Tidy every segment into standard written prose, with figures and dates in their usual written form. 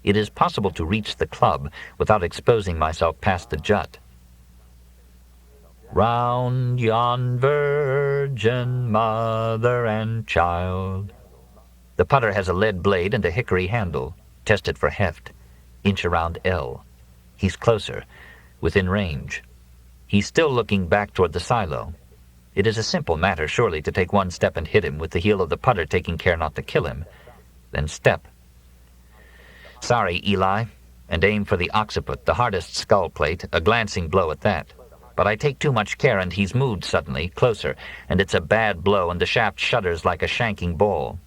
It is possible to reach the club without exposing myself past the jut. Round yon virgin mother and child. The putter has a lead blade and a hickory handle. Test it for heft. Inch around L. He's closer, within range. He's still looking back toward the silo. It is a simple matter, surely, to take one step and hit him, with the heel of the putter taking care not to kill him. Then step. Sorry, Eli, and aim for the occiput, the hardest skull plate, a glancing blow at that. But I take too much care, and he's moved suddenly, closer, and it's a bad blow, and the shaft shudders like a shanking ball.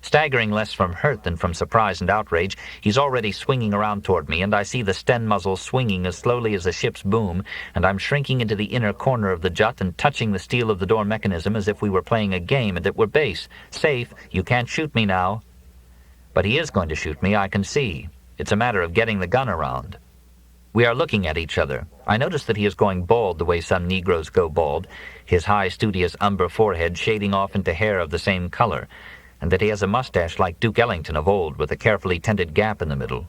Staggering less from hurt than from surprise and outrage, he's already swinging around toward me, and I see the sten muzzle swinging as slowly as a ship's boom, and I'm shrinking into the inner corner of the jut and touching the steel of the door mechanism as if we were playing a game and it were base. Safe, you can't shoot me now. But he is going to shoot me, I can see. It's a matter of getting the gun around. We are looking at each other. I notice that he is going bald the way some Negroes go bald, his high, studious umber forehead shading off into hair of the same color, and that he has a mustache like Duke Ellington of old, with a carefully tended gap in the middle.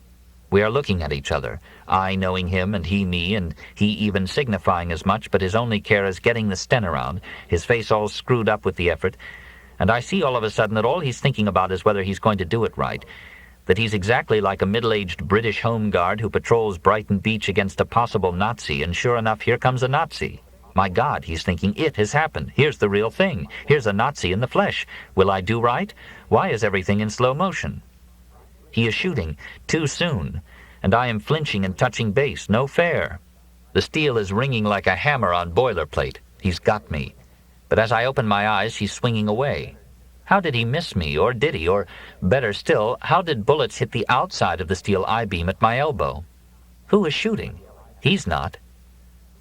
We are looking at each other, I knowing him and he me, and he even signifying as much, but his only care is getting the sten around, his face all screwed up with the effort, and I see all of a sudden that all he's thinking about is whether he's going to do it right, that he's exactly like a middle-aged British home guard who patrols Brighton Beach against a possible Nazi, and sure enough, here comes a Nazi. My God, he's thinking, it has happened. Here's the real thing. Here's a Nazi in the flesh. Will I do right? Why is everything in slow motion? He is shooting, too soon, and I am flinching and touching base. No fair. The steel is ringing like a hammer on boilerplate. He's got me. But as I open my eyes, he's swinging away. How did he miss me, or did he? Or, better still, how did bullets hit the outside of the steel I-beam at my elbow? Who is shooting? He's not.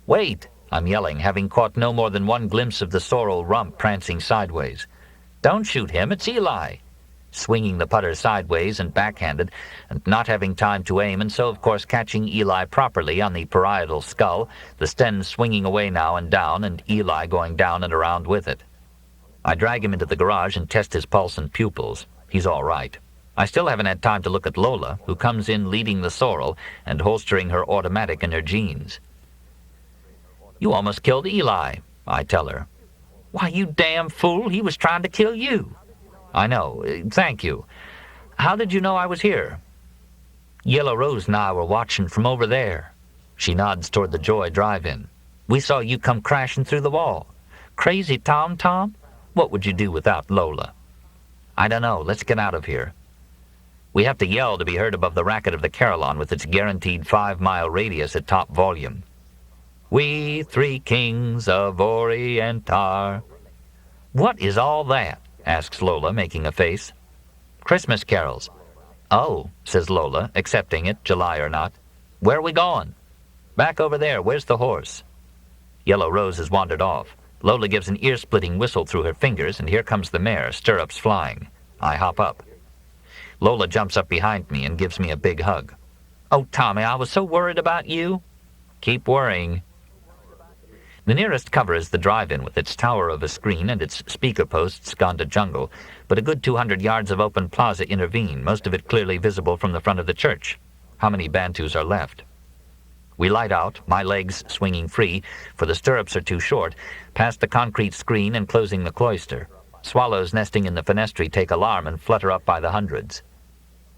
Wait! I'm yelling, having caught no more than one glimpse of the sorrel rump prancing sideways. Don't shoot him, it's Eli. Swinging the putter sideways and backhanded, and not having time to aim, and so of course catching Eli properly on the parietal skull, the sten swinging away now and down, and Eli going down and around with it. I drag him into the garage and test his pulse and pupils. He's all right. I still haven't had time to look at Lola, who comes in leading the sorrel and holstering her automatic in her jeans. You almost killed Eli, I tell her. Why, you damn fool, he was trying to kill you. I know, thank you. How did you know I was here? Yellow Rose and I were watching from over there. She nods toward the Joy drive-in. We saw you come crashing through the wall. Crazy Tom? What would you do without Lola? I don't know, let's get out of here. We have to yell to be heard above the racket of the Carillon with its guaranteed 5-mile radius at top volume. We three kings of Orient are. What is all that? Asks Lola, making a face. Christmas carols. Oh, says Lola, accepting it, July or not. Where are we going? Back over there, where's the horse? Yellow Rose has wandered off. Lola gives an ear-splitting whistle through her fingers, and here comes the mare, stirrups flying. I hop up. Lola jumps up behind me and gives me a big hug. Oh, Tommy, I was so worried about you. Keep worrying. The nearest cover is the drive-in with its tower of a screen and its speaker posts gone to jungle, but a good 200 yards of open plaza intervene, most of it clearly visible from the front of the church. How many Bantus are left? We light out, my legs swinging free, for the stirrups are too short, past the concrete screen and closing the cloister. Swallows nesting in the fenestry take alarm and flutter up by the hundreds.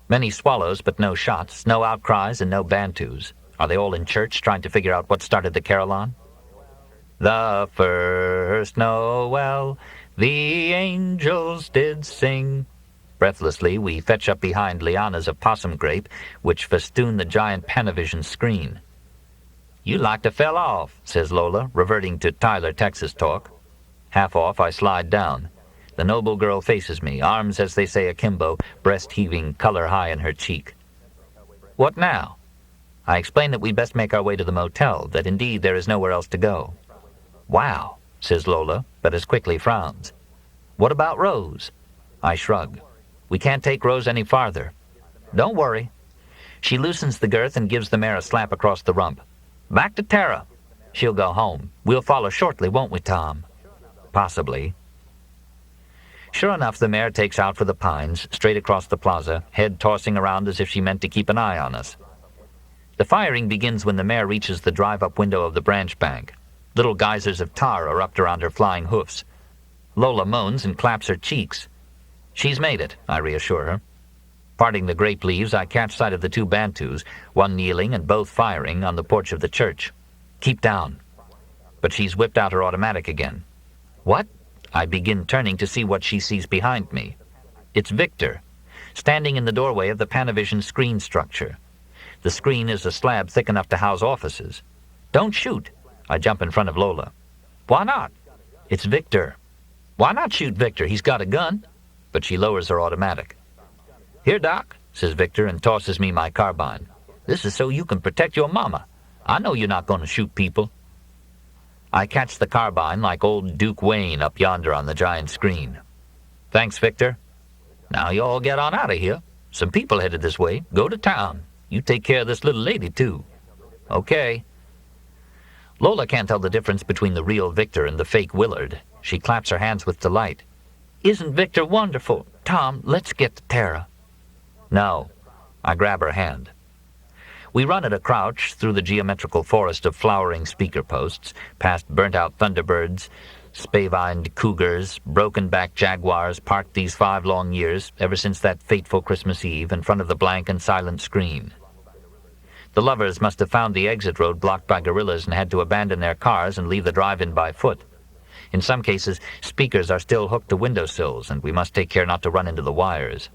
Many swallows, but no shots, no outcries, and no Bantus. Are they all in church trying to figure out what started the Carillon? The first Noel, the angels did sing. Breathlessly, we fetch up behind lianas of possum grape, which festoon the giant Panavision screen. You like to fell off, says Lola, reverting to Tyler, Texas talk. Half off, I slide down. The noble girl faces me, arms, as they say akimbo, breast heaving, color high in her cheek. What now? I explain that we'd best make our way to the motel, that indeed there is nowhere else to go. Wow, says Lola, but as quickly frowns. What about Rose? I shrug. We can't take Rose any farther. Don't worry. She loosens the girth and gives the mare a slap across the rump. Back to Tara. She'll go home. We'll follow shortly, won't we, Tom? Possibly. Sure enough, the mare takes out for the pines, straight across the plaza, head tossing around as if she meant to keep an eye on us. The firing begins when the mare reaches the drive-up window of the branch bank. Little geysers of tar erupt around her flying hoofs. Lola moans and claps her cheeks. She's made it, I reassure her. Parting the grape leaves, I catch sight of the two Bantus, one kneeling and both firing, on the porch of the church. Keep down. But she's whipped out her automatic again. What? I begin turning to see what she sees behind me. It's Victor, standing in the doorway of the Panavision screen structure. The screen is a slab thick enough to house offices. Don't shoot. I jump in front of Lola. Why not? It's Victor. Why not shoot Victor? He's got a gun. But she lowers her automatic. Here, Doc, says Victor, and tosses me my carbine. This is so you can protect your mama. I know you're not going to shoot people. I catch the carbine like old Duke Wayne up yonder on the giant screen. Thanks, Victor. Now you all get on out of here. Some people headed this way. Go to town. You take care of this little lady, too. Okay. Lola can't tell the difference between the real Victor and the fake Willard. She claps her hands with delight. Isn't Victor wonderful? Tom, let's get to Tara. No. I grab her hand. We run at a crouch through the geometrical forest of flowering speaker posts, past burnt-out thunderbirds, spavined cougars, broken-backed jaguars parked these 5 long years, ever since that fateful Christmas Eve, in front of the blank and silent screen. The lovers must have found the exit road blocked by guerrillas and had to abandon their cars and leave the drive-in by foot. In some cases, speakers are still hooked to windowsills, and we must take care not to run into the wires.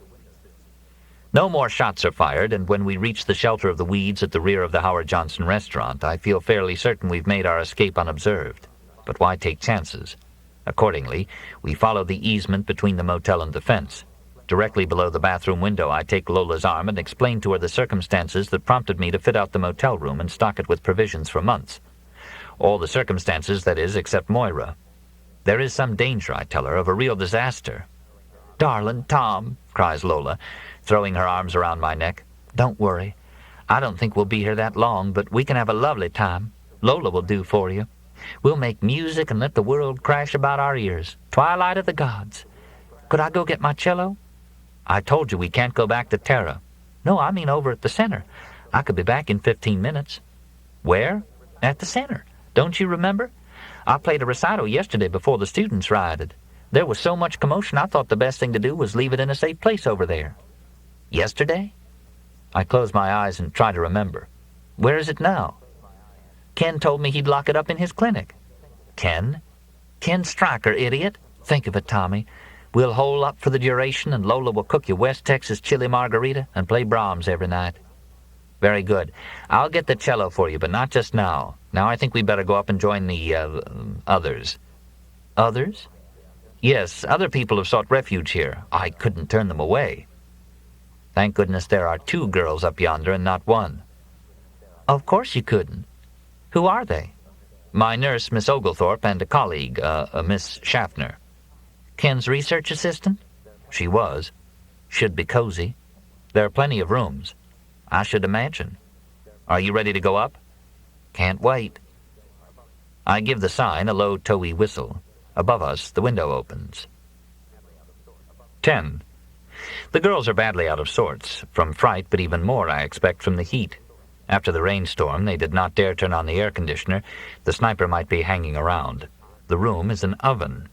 No more shots are fired, and when we reach the shelter of the weeds at the rear of the Howard Johnson restaurant, I feel fairly certain we've made our escape unobserved. But why take chances? Accordingly, we follow the easement between the motel and the fence. Directly below the bathroom window, I take Lola's arm and explain to her the circumstances that prompted me to fit out the motel room and stock it with provisions for months. All the circumstances, that is, except Moira. There is some danger, I tell her, of a real disaster. Darling Tom, cries Lola, throwing her arms around my neck. Don't worry. I don't think we'll be here that long, but we can have a lovely time. Lola will do for you. We'll make music and let the world crash about our ears. Twilight of the gods. Could I go get my cello? I told you we can't go back to Tara. No, I mean over at the center. I could be back in 15 minutes. Where? At the center. Don't you remember? I played a recital yesterday before the students rioted. There was so much commotion I thought the best thing to do was leave it in a safe place over there. Yesterday? I close my eyes and try to remember. Where is it now? Ken told me he'd lock it up in his clinic. Ken? Ken Stryker, idiot. Think of it, Tommy. We'll hole up for the duration, and Lola will cook you West Texas chili margarita and play Brahms every night. Very good. I'll get the cello for you, but not just now. Now I think we better go up and join the, others. Others? Yes, other people have sought refuge here. I couldn't turn them away. Thank goodness there are 2 girls up yonder and not 1. Of course you couldn't. Who are they? My nurse, Miss Oglethorpe, and a colleague, Miss Schaffner. Ken's research assistant? She was. Should be cozy. There are plenty of rooms. I should imagine. Are you ready to go up? Can't wait. I give the sign a low, towy whistle. Above us, the window opens. 10. The girls are badly out of sorts, from fright, but even more, I expect, from the heat. After the rainstorm, they did not dare turn on the air conditioner. The sniper might be hanging around. The room is an oven.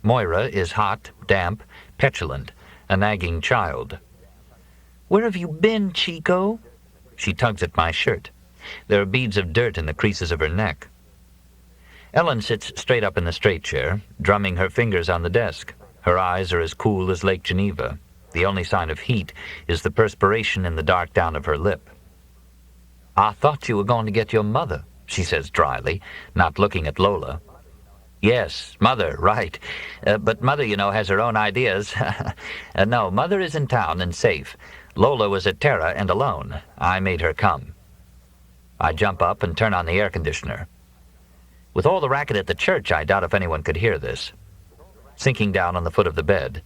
Moira is hot, damp, petulant, a nagging child. Where have you been, Chico? She tugs at my shirt. There are beads of dirt in the creases of her neck. Ellen sits straight up in the straight chair, drumming her fingers on the desk. Her eyes are as cool as Lake Geneva. The only sign of heat is the perspiration in the dark down of her lip. I thought you were going to get your mother, she says dryly, not looking at Lola. Yes, Mother, right. But Mother, you know, has her own ideas. No, Mother is in town and safe. Lola was at Tara and alone. I made her come. I jump up and turn on the air conditioner. With all the racket at the church, I doubt if anyone could hear this. Sinking down on the foot of the bed.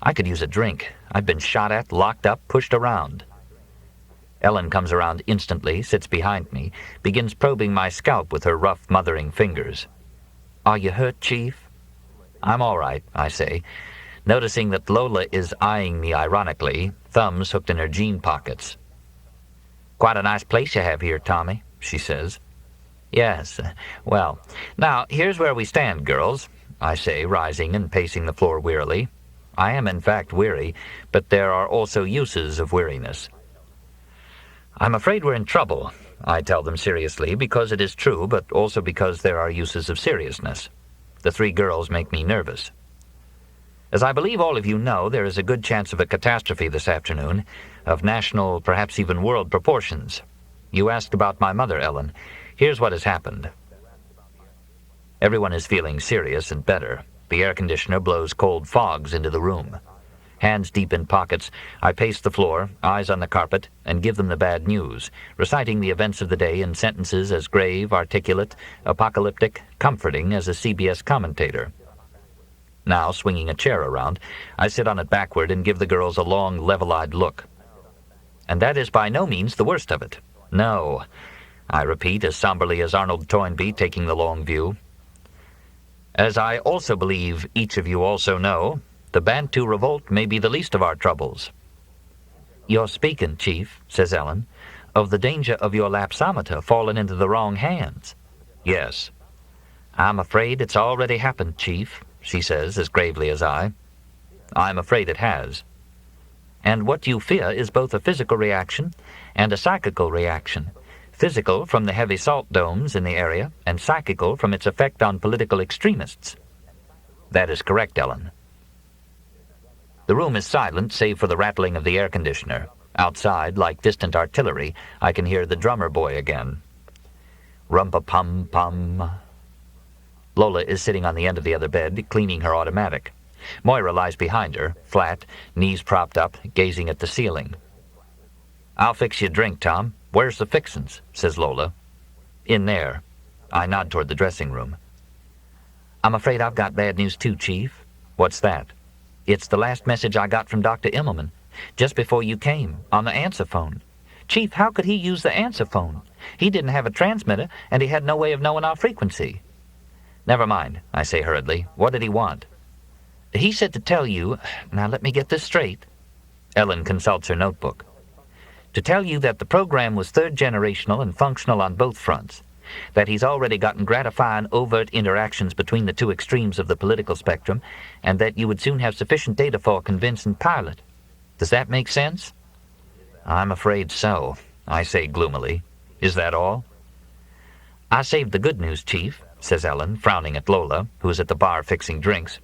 I could use a drink. I've been shot at, locked up, pushed around. Ellen comes around instantly, sits behind me, begins probing my scalp with her rough, mothering fingers. Are you hurt, Chief? I'm all right, I say. Noticing that Lola is eyeing me ironically, thumbs hooked in her jean pockets. "Quite a nice place you have here, Tommy," she says. "Yes, well, now, here's where we stand, girls," I say, rising and pacing the floor wearily. I am, in fact, weary, but there are also uses of weariness. "I'm afraid we're in trouble," I tell them seriously, because it is true, but also because there are uses of seriousness. The three girls make me nervous. "As I believe all of you know, there is a good chance of a catastrophe this afternoon, of national, perhaps even world proportions. You asked about my mother, Ellen. Here's what has happened." Everyone is feeling serious and better. The air conditioner blows cold fogs into the room. Hands deep in pockets, I pace the floor, eyes on the carpet, and give them the bad news, reciting the events of the day in sentences as grave, articulate, apocalyptic, comforting as a CBS commentator. Now, swinging a chair around, I sit on it backward and give the girls a long, level-eyed look. "And that is by no means the worst of it. No," I repeat as somberly as Arnold Toynbee taking the long view. "As I also believe each of you also know, the Bantu revolt may be the least of our troubles." "You're speaking, Chief," says Ellen, "of the danger of your lapsometer falling into the wrong hands." "Yes." "I'm afraid it's already happened, Chief," she says as gravely as I. "I'm afraid it has." "And what you fear is both a physical reaction and a psychical reaction. Physical from the heavy salt domes in the area, and psychical from its effect on political extremists." "That is correct, Ellen." The room is silent, save for the rattling of the air conditioner. Outside, like distant artillery, I can hear the drummer boy again. Rumpa-pum-pum. Lola is sitting on the end of the other bed, cleaning her automatic. Moira lies behind her, flat, knees propped up, gazing at the ceiling. "I'll fix you a drink, Tom. Where's the fixins?" says Lola. "In there." I nod toward the dressing room. "I'm afraid I've got bad news too, Chief." "What's that?" "It's the last message I got from Dr. Immelman, just before you came, on the answer phone. Chief, how could he use the answer phone? He didn't have a transmitter, and he had no way of knowing our frequency." "Never mind," I say hurriedly. "What did he want?" "He said to tell you—" Now let me get this straight. Ellen consults her notebook. "To tell you that the program was third-generational and functional on both fronts, that he's already gotten gratifying overt interactions between the two extremes of the political spectrum, and that you would soon have sufficient data for a convincing pilot. Does that make sense?" "I'm afraid so," I say gloomily. "Is that all?" "I saved the good news, Chief," says Ellen, frowning at Lola, who is at the bar fixing drinks.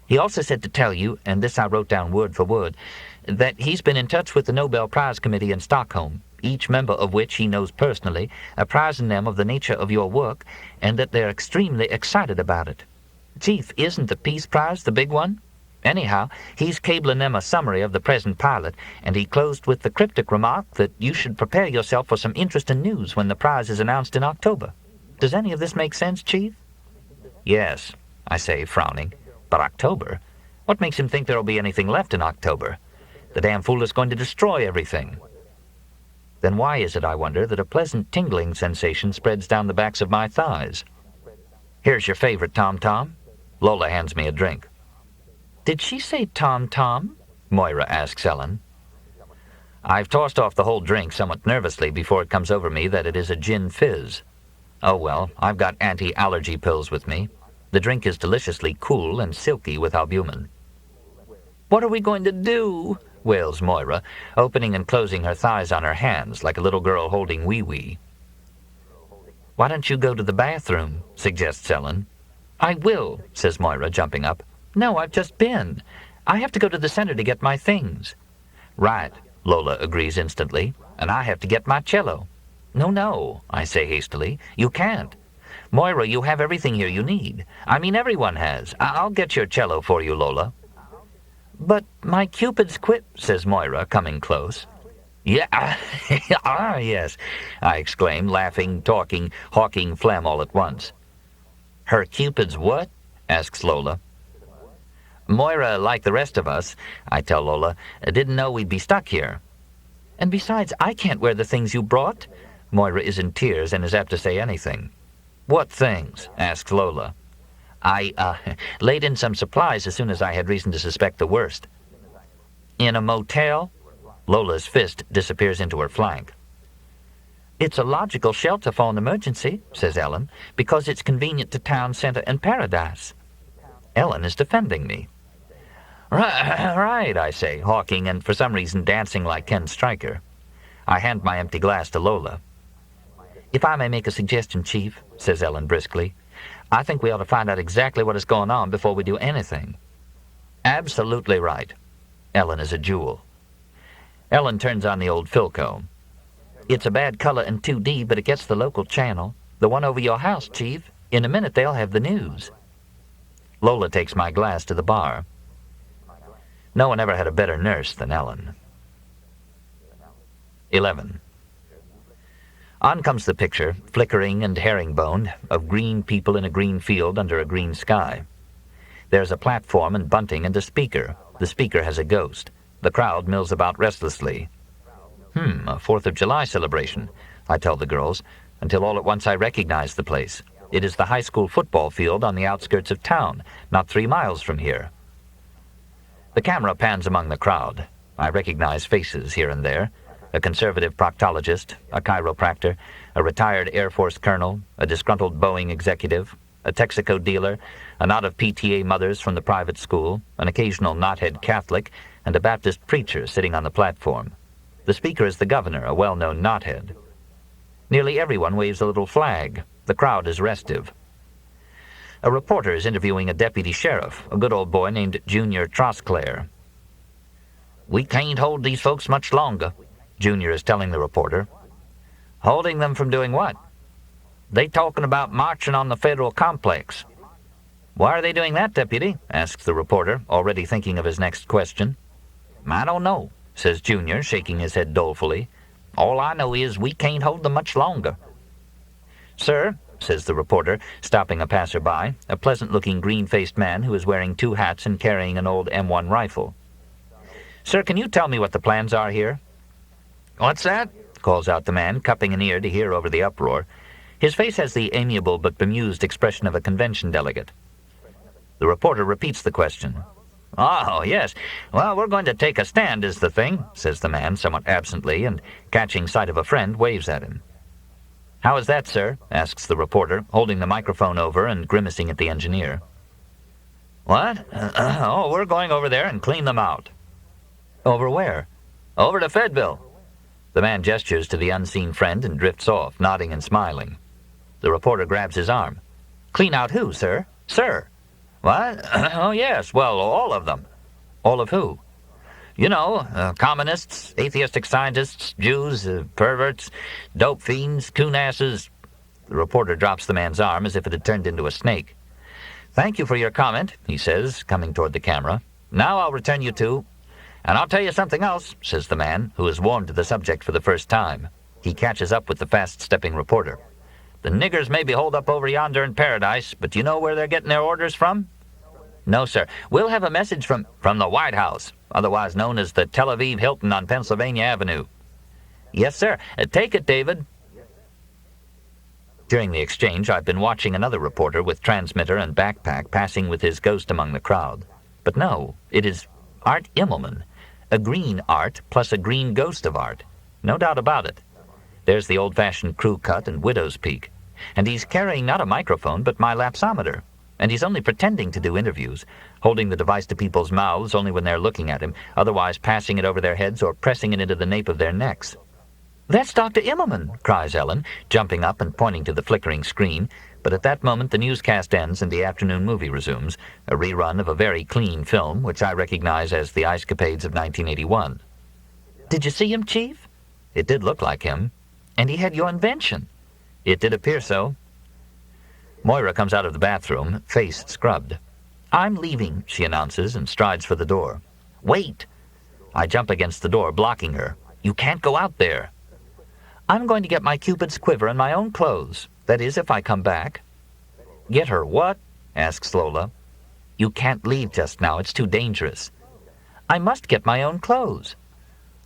"He also said to tell you, and this I wrote down word for word, that he's been in touch with the Nobel Prize Committee in Stockholm, each member of which he knows personally, apprising them of the nature of your work, and that they're extremely excited about it. Chief, isn't the Peace Prize the big one? Anyhow, he's cabling them a summary of the present pilot, and he closed with the cryptic remark that you should prepare yourself for some interesting news when the prize is announced in October. Does any of this make sense, Chief?" "Yes," I say, frowning. "But October? What makes him think there'll be anything left in October? The damn fool is going to destroy everything." Then why is it, I wonder, that a pleasant tingling sensation spreads down the backs of my thighs? "Here's your favorite, Tom-Tom." Lola hands me a drink. "Did she say Tom-Tom?" Moira asks Ellen. I've tossed off the whole drink somewhat nervously before it comes over me that it is a gin fizz. Oh well, I've got anti-allergy pills with me. The drink is deliciously cool and silky with albumin. "What are we going to do?" wails Moira, opening and closing her thighs on her hands like a little girl holding wee-wee. "Why don't you go to the bathroom?" suggests Ellen. "I will," says Moira, jumping up. "No, I've just been. I have to go to the center to get my things." "Right," Lola agrees instantly, "and I have to get my cello." No, I say hastily. "You can't. Moira, you have everything here you need. I mean, everyone has. I'll get your cello for you, Lola." "But my Cupid's quit," says Moira, coming close. "Yeah, yes," I exclaim, laughing, talking, hawking phlegm all at once. "Her Cupid's what?" asks Lola. "Moira, like the rest of us," I tell Lola, "didn't know we'd be stuck here." "And besides, I can't wear the things you brought." Moira is in tears and is apt to say anything. "What things?" asks Lola. I laid in some supplies as soon as I had reason to suspect the worst. In a motel? Lola's fist disappears into her flank. It's a logical shelter for an emergency, says Ellen, because it's convenient to town center and Paradise. Ellen is defending me. Right, I say, hawking and for some reason dancing like Ken Stryker. I hand my empty glass to Lola. If I may make a suggestion, Chief, says Ellen briskly, I think we ought to find out exactly what is going on before we do anything. Absolutely right. Ellen is a jewel. Ellen turns on the old Philco. It's a bad color in 2D, but it gets the local channel. The one over your house, Chief. In a minute they'll have the news. Lola takes my glass to the bar. No one ever had a better nurse than Ellen. 11. On comes the picture, flickering and herringboned, of green people in a green field under a green sky. There's a platform and bunting and a speaker. The speaker has a ghost. The crowd mills about restlessly. A 4th of July celebration, I tell the girls, until all at once I recognize the place. It is the high school football field on the outskirts of town, not 3 miles from here. The camera pans among the crowd. I recognize faces here and there. A conservative proctologist, a chiropractor, a retired Air Force colonel, a disgruntled Boeing executive, a Texaco dealer, a knot of PTA mothers from the private school, an occasional knothead Catholic, and a Baptist preacher sitting on the platform. The speaker is the governor, a well-known knothead. Nearly everyone waves a little flag. The crowd is restive. A reporter is interviewing a deputy sheriff, a good old boy named Junior Trosclair. We can't hold these folks much longer, Junior is telling the reporter. Holding them from doing what? They talking about marching on the federal complex. Why are they doing that, deputy? Asks the reporter, already thinking of his next question. I don't know, says Junior, shaking his head dolefully. All I know is we can't hold them much longer. Sir, says the reporter, stopping a passerby, a pleasant-looking green-faced man who is wearing 2 hats and carrying an old M1 rifle. Sir, can you tell me what the plans are here? What's that? Calls out the man, cupping an ear to hear over the uproar. His face has the amiable but bemused expression of a convention delegate. The reporter repeats the question. Oh, yes. Well, we're going to take a stand is the thing, says the man somewhat absently, and catching sight of a friend, waves at him. How is that, sir? Asks the reporter, holding the microphone over and grimacing at the engineer. What? We're going over there and clean them out. Over where? Over to Fedville. The man gestures to the unseen friend and drifts off, nodding and smiling. The reporter grabs his arm. Clean out who, sir? Sir. What? Oh, yes, well, all of them. All of who? You know, communists, atheistic scientists, Jews, perverts, dope fiends, coon-asses. The reporter drops the man's arm as if it had turned into a snake. Thank you for your comment, he says, coming toward the camera. Now I'll return you to... And I'll tell you something else, says the man, who is warmed to the subject for the first time. He catches up with the fast-stepping reporter. The niggers may be holed up over yonder in Paradise, but do you know where they're getting their orders from? No, sir. We'll have a message from the White House, otherwise known as the Tel Aviv Hilton on Pennsylvania Avenue. Yes, sir. Take it, David. During the exchange, I've been watching another reporter with transmitter and backpack passing with his ghost among the crowd. But no, it is Art Immelman. A green art plus a green ghost of art. No doubt about it. There's the old-fashioned crew cut and widow's peak. And he's carrying not a microphone, but my lapsometer. And he's only pretending to do interviews, holding the device to people's mouths only when they're looking at him, otherwise passing it over their heads or pressing it into the nape of their necks. That's Dr. Immelman, cries Ellen, jumping up and pointing to the flickering screen. But at that moment the newscast ends and the afternoon movie resumes, a rerun of a very clean film, which I recognize as The Ice Capades of 1981. Did you see him, Chief? It did look like him. And he had your invention. It did appear so. Moira comes out of the bathroom, face scrubbed. I'm leaving, she announces, and strides for the door. Wait! I jump against the door, blocking her. You can't go out there. I'm going to get my Cupid's quiver and my own clothes. That is, if I come back. Get her what? Asks Lola. You can't leave just now. It's too dangerous. I must get my own clothes.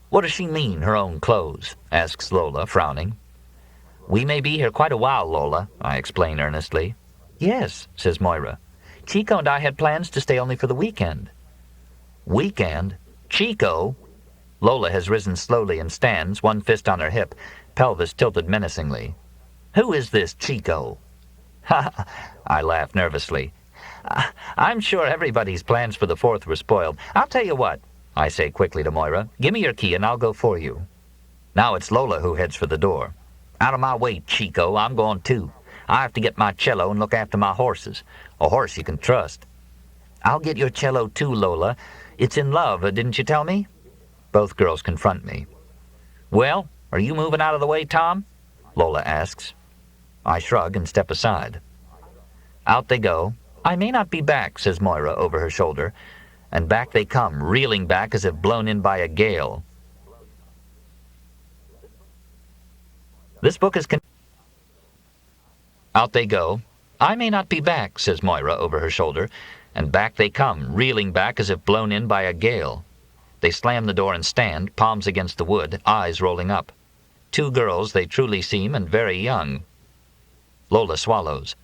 What does she mean, her own clothes? Asks Lola, frowning. We may be here quite a while, Lola, I explain earnestly. Yes, says Moira. Chico and I had plans to stay only for the weekend. Weekend? Chico? Lola has risen slowly and stands, one fist on her hip, pelvis tilted menacingly. Who is this Chico? Ha! I laugh nervously. I'm sure everybody's plans for the 4th were spoiled. I'll tell you what, I say quickly to Moira. Give me your key and I'll go for you. Now it's Lola who heads for the door. Out of my way, Chico. I'm going too. I have to get my cello and look after my horses. A horse you can trust. I'll get your cello too, Lola. It's in love, didn't you tell me? Both girls confront me. Well, are you moving out of the way, Tom? Lola asks. I shrug and step aside. Out they go. I may not be back, says Moira over her shoulder, and back they come, reeling back as if blown in by a gale. This book is Out they go. I may not be back, says Moira over her shoulder, and back they come, reeling back as if blown in by a gale. They slam the door and stand, palms against the wood, eyes rolling up. 2 girls, they truly seem, and very young. Lola swallows.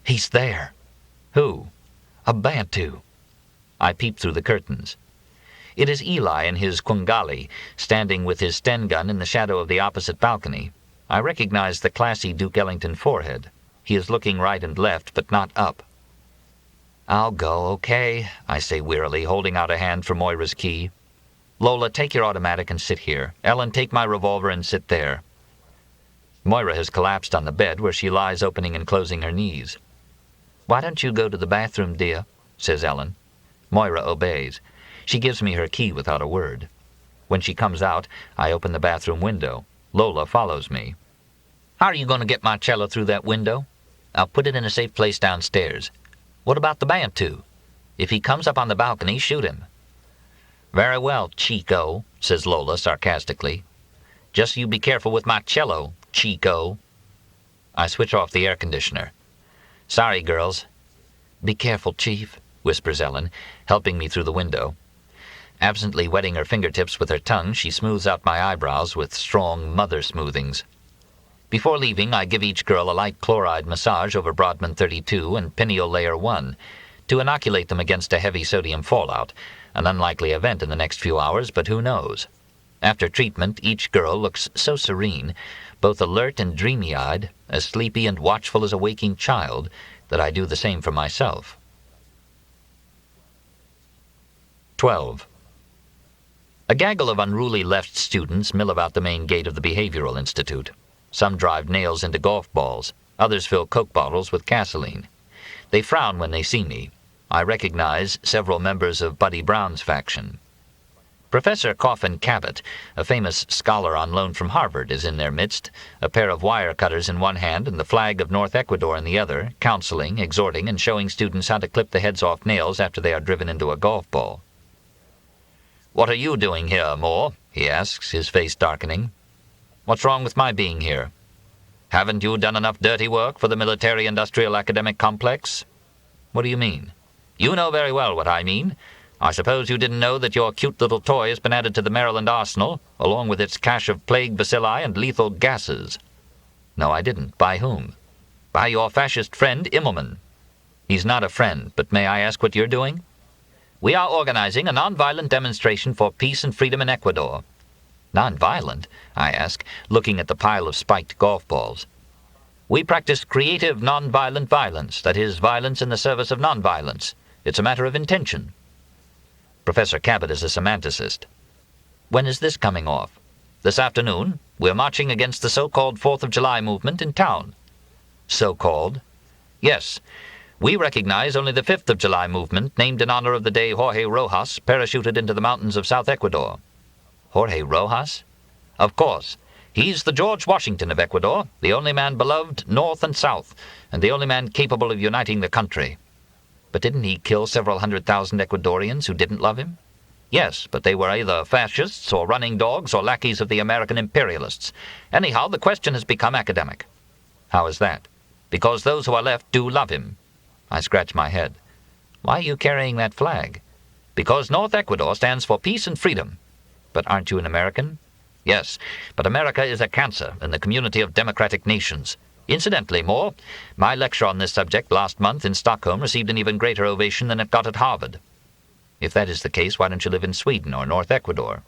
He's there. Who? A Bantu. I peep through the curtains. It is Eli in his Kungali, standing with his Sten gun in the shadow of the opposite balcony. I recognize the classy Duke Ellington forehead. He is looking right and left, but not up. I'll go, okay, I say wearily, holding out a hand for Moira's key. Lola, take your automatic and sit here. Ellen, take my revolver and sit there. Moira has collapsed on the bed where she lies opening and closing her knees. Why don't you go to the bathroom, dear? Says Ellen. Moira obeys. She gives me her key without a word. When she comes out, I open the bathroom window. Lola follows me. How are you going to get my cello through that window? I'll put it in a safe place downstairs. What about the Bantu? If he comes up on the balcony, shoot him. Very well, Chico, says Lola sarcastically. Just you be careful with my cello, Chico. I switch off the air conditioner. Sorry, girls. Be careful, Chief, whispers Ellen, helping me through the window. Absently wetting her fingertips with her tongue, she smooths out my eyebrows with strong mother smoothings. Before leaving, I give each girl a light chloride massage over Brodmann 32 and pineal layer 1 to inoculate them against a heavy sodium fallout, an unlikely event in the next few hours, but who knows? After treatment, each girl looks so serene, both alert and dreamy-eyed, as sleepy and watchful as a waking child, that I do the same for myself. 12. A gaggle of unruly left students mill about the main gate of the Behavioral Institute. Some drive nails into golf balls. Others fill Coke bottles with gasoline. They frown when they see me. I recognize several members of Buddy Brown's faction. Professor Coffin Cabot, a famous scholar on loan from Harvard, is in their midst, a pair of wire cutters in one hand and the flag of North Ecuador in the other, counseling, exhorting, and showing students how to clip the heads off nails after they are driven into a golf ball. "What are you doing here, Moore?" he asks, his face darkening. "What's wrong with my being here? Haven't you done enough dirty work for the military-industrial academic complex?" "What do you mean?" "You know very well what I mean. I suppose you didn't know that your cute little toy has been added to the Maryland arsenal, along with its cache of plague bacilli and lethal gases." "No, I didn't. By whom?" "By your fascist friend, Immelman." "He's not a friend, but may I ask what you're doing?" "We are organizing a nonviolent demonstration for peace and freedom in Ecuador." "Nonviolent?" I ask, looking at the pile of spiked golf balls. "We practice creative nonviolent violence, that is, violence in the service of nonviolence. It's a matter of intention." Professor Cabot is a semanticist. "When is this coming off?" "This afternoon. We're marching against the so-called 4th of July movement in town." "So-called?" "Yes. We recognize only the 5th of July movement, named in honor of the day Jorge Rojas parachuted into the mountains of South Ecuador." "Jorge Rojas?" "Of course. He's the George Washington of Ecuador, the only man beloved North and South, and the only man capable of uniting the country." "But didn't he kill several 100,000 Ecuadorians who didn't love him?" "Yes, but they were either fascists or running dogs or lackeys of the American imperialists. Anyhow, the question has become academic." "How is that?" "Because those who are left do love him." I scratch my head. "Why are you carrying that flag?" "Because North Ecuador stands for peace and freedom." "But aren't you an American?" "Yes, but America is a cancer in the community of democratic nations. Incidentally, Moore, my lecture on this subject last month in Stockholm received an even greater ovation than it got at Harvard. If that is the case, why don't you live in Sweden or North Ecuador?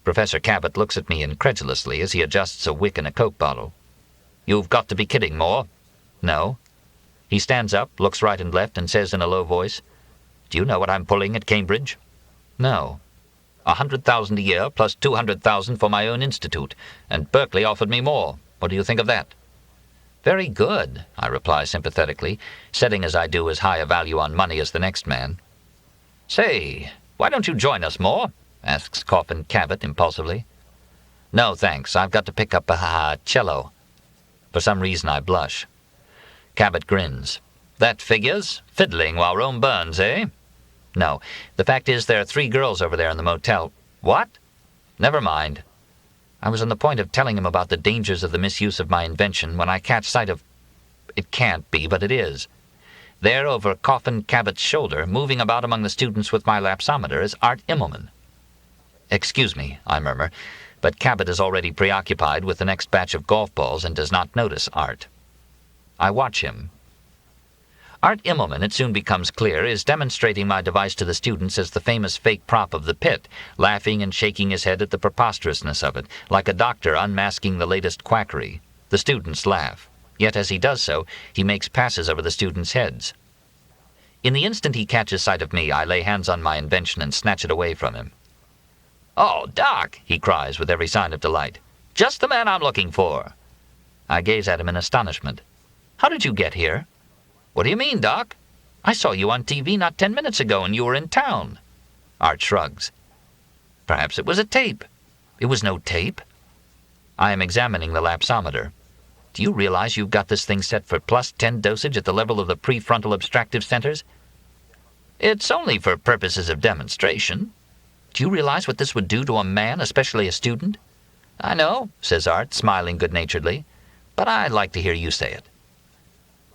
Professor Cabot looks at me incredulously as he adjusts a wick in a Coke bottle. You've got to be kidding, Moore. No. He stands up, looks right and left, and says in a low voice, Do you know what I'm pulling at Cambridge? No. 100,000 a year plus 200,000 for my own institute, and Berkeley offered me more. What do you think of that? Very good, I reply sympathetically, setting as I do as high a value on money as the next man. Say, why don't you join us, Moore? Asks Coffin Cabot impulsively. No, thanks. I've got to pick up a cello. For some reason I blush. Cabot grins. That figures. Fiddling while Rome burns, eh? No. The fact is there are 3 girls over there in the motel. What? Never mind. I was on the point of telling him about the dangers of the misuse of my invention when I catch sight of... It can't be, but it is. There, over Coffin Cabot's shoulder, moving about among the students with my lapsometer, is Art Immelman. Excuse me, I murmur, but Cabot is already preoccupied with the next batch of golf balls and does not notice Art. I watch him. Art Immelman, it soon becomes clear, is demonstrating my device to the students as the famous fake prop of the pit, laughing and shaking his head at the preposterousness of it, like a doctor unmasking the latest quackery. The students laugh. Yet as he does so, he makes passes over the students' heads. In the instant he catches sight of me, I lay hands on my invention and snatch it away from him. "Oh, Doc," he cries with every sign of delight. "Just the man I'm looking for." I gaze at him in astonishment. "How did you get here?" "What do you mean, Doc?" "I saw you on TV not 10 minutes ago and you were in town." Art shrugs. "Perhaps it was a tape." "It was no tape." I am examining the lapsometer. "Do you realize you've got this thing set for +10 dosage at the level of the prefrontal abstractive centers?" "It's only for purposes of demonstration." "Do you realize what this would do to a man, especially a student?" "I know," says Art, smiling good-naturedly, "but I like to hear you say it."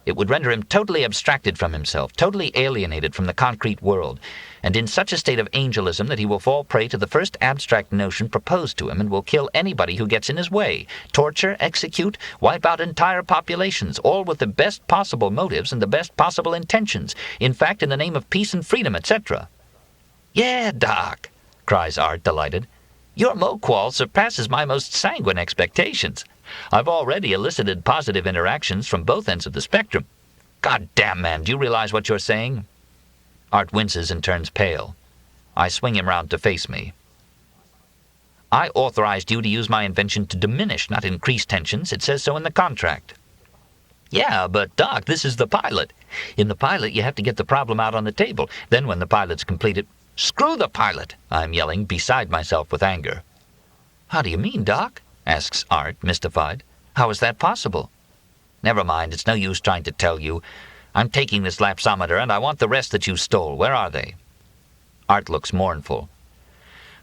"It would render him totally abstracted from himself, totally alienated from the concrete world, and in such a state of angelism that he will fall prey to the first abstract notion proposed to him and will kill anybody who gets in his way, torture, execute, wipe out entire populations, all with the best possible motives and the best possible intentions, in fact, in the name of peace and freedom, etc." "Yeah, Doc," cries Art, delighted. "Your moqual surpasses my most sanguine expectations. I've already elicited positive interactions from both ends of the spectrum. God damn, man, do you realize what you're saying?" Art winces and turns pale. I swing him round to face me. "I authorized you to use my invention to diminish, not increase tensions. It says so in the contract." "Yeah, but Doc, this is the pilot. In the pilot, you have to get the problem out on the table. Then when the pilot's completed..." "Screw the pilot!" I'm yelling, beside myself with anger. "How do you mean, Doc?" asks Art, mystified. "How is that possible?" "Never mind, it's no use trying to tell you. I'm taking this lapsometer, and I want the rest that you stole. Where are they?" Art looks mournful.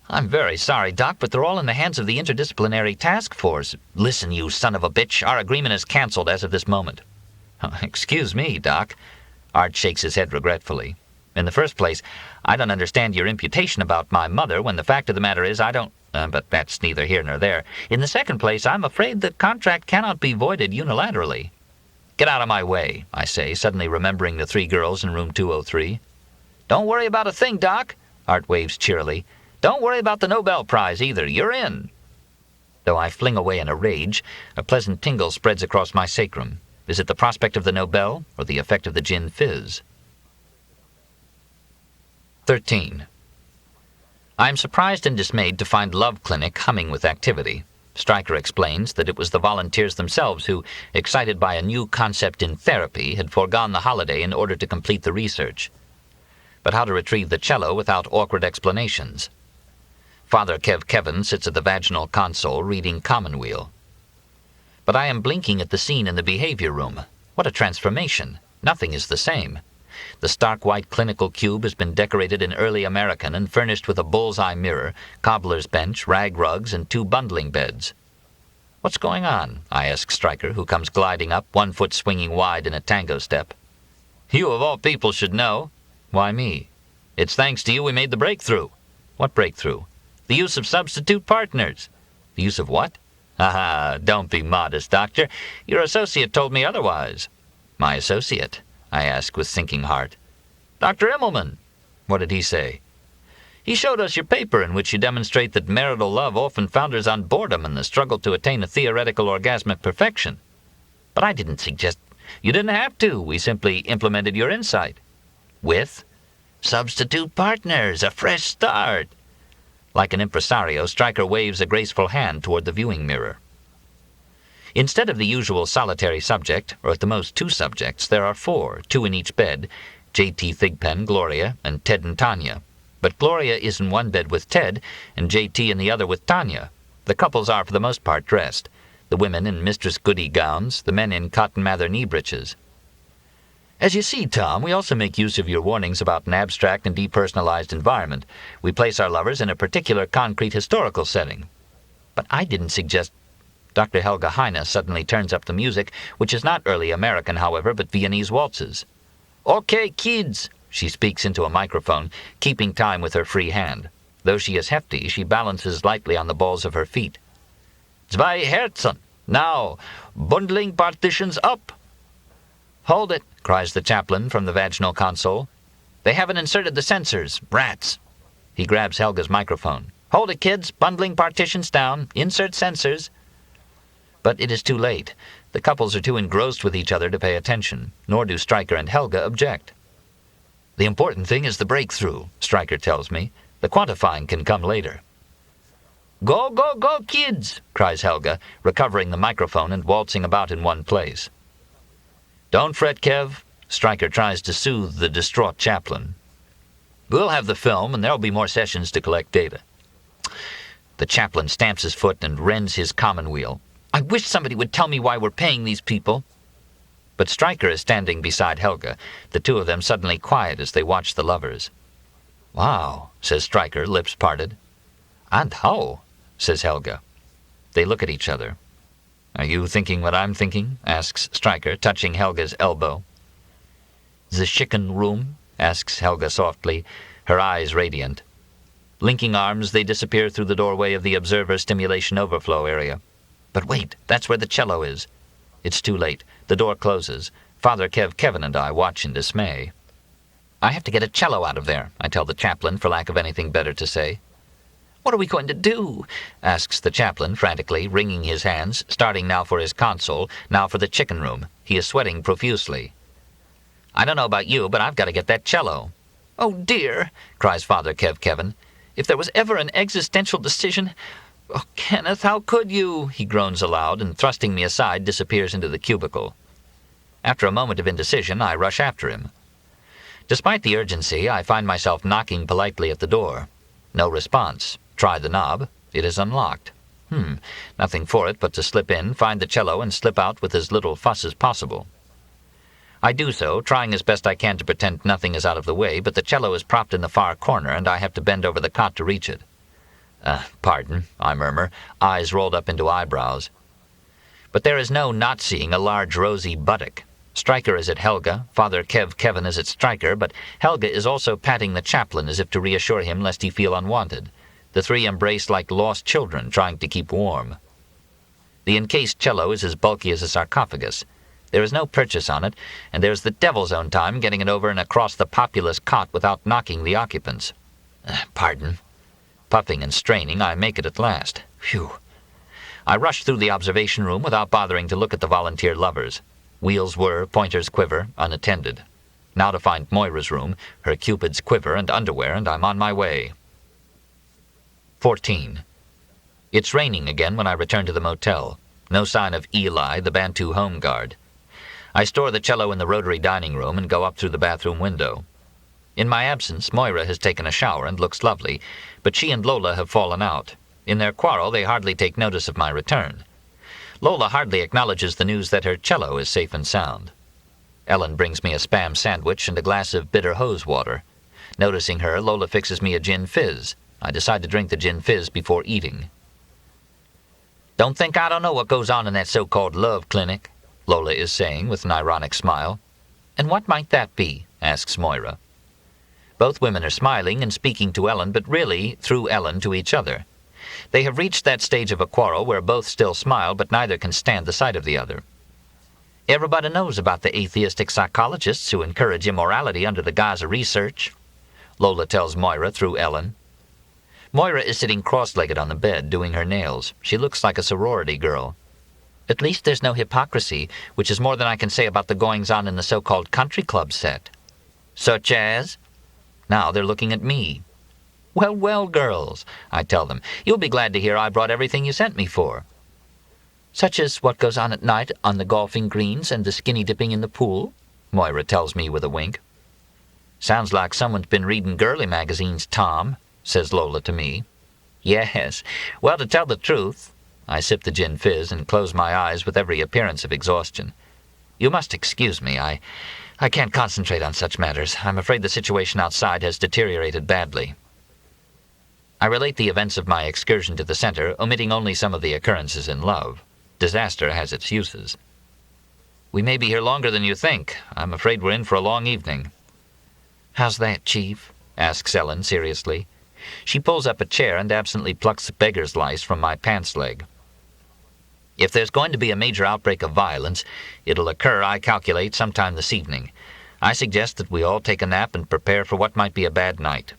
"I'm very sorry, Doc, but they're all in the hands of the interdisciplinary task force. Listen, you son of a bitch, our agreement is cancelled as of this moment." "Excuse me, Doc." Art shakes his head regretfully. "In the first place, I don't understand your imputation about my mother when the fact of the matter is I don't... but that's neither here nor there. In the second place, I'm afraid the contract cannot be voided unilaterally." "Get out of my way," I say, suddenly remembering the 3 girls in room 203. "Don't worry about a thing, Doc," Art waves cheerily. "Don't worry about the Nobel Prize either. You're in." Though I fling away in a rage, a pleasant tingle spreads across my sacrum. Is it the prospect of the Nobel or the effect of the gin fizz? 13. I am surprised and dismayed to find Love Clinic humming with activity. Stryker explains that it was the volunteers themselves who, excited by a new concept in therapy, had foregone the holiday in order to complete the research. But how to retrieve the cello without awkward explanations? Father Kevin sits at the vaginal console reading Commonweal. But I am blinking at the scene in the behavior room. What a transformation! Nothing is the same. The stark white clinical cube has been decorated in early American and furnished with a bullseye mirror, cobbler's bench, rag rugs, and 2 bundling beds. "What's going on?" I ask Stryker, who comes gliding up, 1 foot swinging wide in a tango step. "You of all people should know." "Why me?" "It's thanks to you we made the breakthrough." "What breakthrough?" "The use of substitute partners." "The use of what?" "Ah, don't be modest, Doctor. Your associate told me otherwise." "My associate?" I asked with sinking heart. "Dr. Immelman." "What did he say?" "He showed us your paper in which you demonstrate that marital love often founders on boredom and the struggle to attain a theoretical orgasmic perfection." "But I didn't suggest—" "You didn't have to. We simply implemented your insight." "With?" "Substitute partners, a fresh start." Like an impresario, Stryker waves a graceful hand toward the viewing mirror. Instead of the usual solitary subject, or at the most 2 subjects, there are 4, 2 in each bed, J.T. Thigpen, Gloria, and Ted and Tanya. But Gloria is in one bed with Ted, and J.T. in the other with Tanya. The couples are for the most part dressed, the women in Mistress Goody gowns, the men in cotton mather knee breeches. "As you see, Tom, we also make use of your warnings about an abstract and depersonalized environment. We place our lovers in a particular concrete historical setting." "But I didn't suggest—" Dr. Helga Heine suddenly turns up the music, which is not early American, however, but Viennese waltzes. "Okay, kids," she speaks into a microphone, keeping time with her free hand. Though she is hefty, she balances lightly on the balls of her feet. "Zwei Herzen. Now, bundling partitions up." "Hold it," cries the chaplain from the vaginal console. "They haven't inserted the sensors. Rats." He grabs Helga's microphone. "Hold it, kids. Bundling partitions down. Insert sensors." But it is too late. The couples are too engrossed with each other to pay attention, nor do Stryker and Helga object. "The important thing is the breakthrough," Stryker tells me. "The quantifying can come later." "Go, go, go, kids," cries Helga, recovering the microphone and waltzing about in one place. "Don't fret, Kev." Stryker tries to soothe the distraught chaplain. "We'll have the film, and there'll be more sessions to collect data." The chaplain stamps his foot and rends his commonweal. "I wish somebody would tell me why we're paying these people." But Stryker is standing beside Helga, the 2 of them suddenly quiet as they watch the lovers. "Wow," says Stryker, lips parted. "And how?" says Helga. They look at each other. "Are you thinking what I'm thinking?" asks Stryker, touching Helga's elbow. "The chicken room?" asks Helga softly, her eyes radiant. Linking arms, they disappear through the doorway of the observer stimulation overflow area. But wait, that's where the cello is. It's too late. The door closes. Father Kevin and I watch in dismay. "I have to get a cello out of there," I tell the chaplain, for lack of anything better to say. "What are we going to do?" asks the chaplain frantically, wringing his hands, starting now for his console, now for the chicken room. He is sweating profusely. "I don't know about you, but I've got to get that cello." "Oh, dear," cries Father Kevin. "If there was ever an existential decision— Oh, Kenneth, how could you?" He groans aloud, and thrusting me aside, disappears into the cubicle. After a moment of indecision, I rush after him. Despite the urgency, I find myself knocking politely at the door. No response. Try the knob. It is unlocked. Nothing for it but to slip in, find the cello, and slip out with as little fuss as possible. I do so, trying as best I can to pretend nothing is out of the way, but the cello is propped in the far corner, and I have to bend over the cot to reach it. "Pardon," I murmur, eyes rolled up into eyebrows. But there is no not seeing a large rosy buttock. Stryker is at Helga, Father Kevin is at Stryker, but Helga is also patting the chaplain as if to reassure him lest he feel unwanted. The 3 embrace like lost children trying to keep warm. The encased cello is as bulky as a sarcophagus. There is no purchase on it, and there's the devil's own time getting it over and across the populous cot without knocking the occupants. Pardon. Puffing and straining, I make it at last. Phew. I rush through the observation room without bothering to look at the volunteer lovers. Wheels whir, pointers quiver, unattended. Now to find Moira's room, her cupid's quiver and underwear, and I'm on my way. 14. It's raining again when I return to the motel. No sign of Eli, the Bantu home guard. I store the cello in the rotary dining room and go up through the bathroom window. In my absence, Moira has taken a shower and looks lovely, but she and Lola have fallen out. In their quarrel, they hardly take notice of my return. Lola hardly acknowledges the news that her cello is safe and sound. Ellen brings me a Spam sandwich and a glass of bitter hose water. Noticing her, Lola fixes me a gin fizz. I decide to drink the gin fizz before eating. "Don't think I don't know what goes on in that so-called love clinic," Lola is saying with an ironic smile. "And what might that be?" asks Moira. Both women are smiling and speaking to Ellen, but really, through Ellen, to each other. They have reached that stage of a quarrel where both still smile, but neither can stand the sight of the other. Everybody knows about the atheistic psychologists who encourage immorality under the guise of research, Lola tells Moira through Ellen. Moira is sitting cross-legged on the bed, doing her nails. She looks like a sorority girl. At least there's no hypocrisy, which is more than I can say about the goings-on in the so-called country club set. Such as? Now they're looking at me. Well, well, girls, I tell them, you'll be glad to hear I brought everything you sent me for. Such as what goes on at night on the golfing greens and the skinny dipping in the pool, Moira tells me with a wink. Sounds like someone's been reading girly magazines, Tom, says Lola to me. Yes, well, to tell the truth, I sip the gin fizz and close my eyes with every appearance of exhaustion. You must excuse me, I can't concentrate on such matters. I'm afraid the situation outside has deteriorated badly. I relate the events of my excursion to the center, omitting only some of the occurrences in love. Disaster has its uses. We may be here longer than you think. I'm afraid we're in for a long evening. How's that, Chief? Asks Ellen seriously. She pulls up a chair and absently plucks beggar's lice from my pants leg. If there's going to be a major outbreak of violence, it'll occur, I calculate, sometime this evening. I suggest that we all take a nap and prepare for what might be a bad night.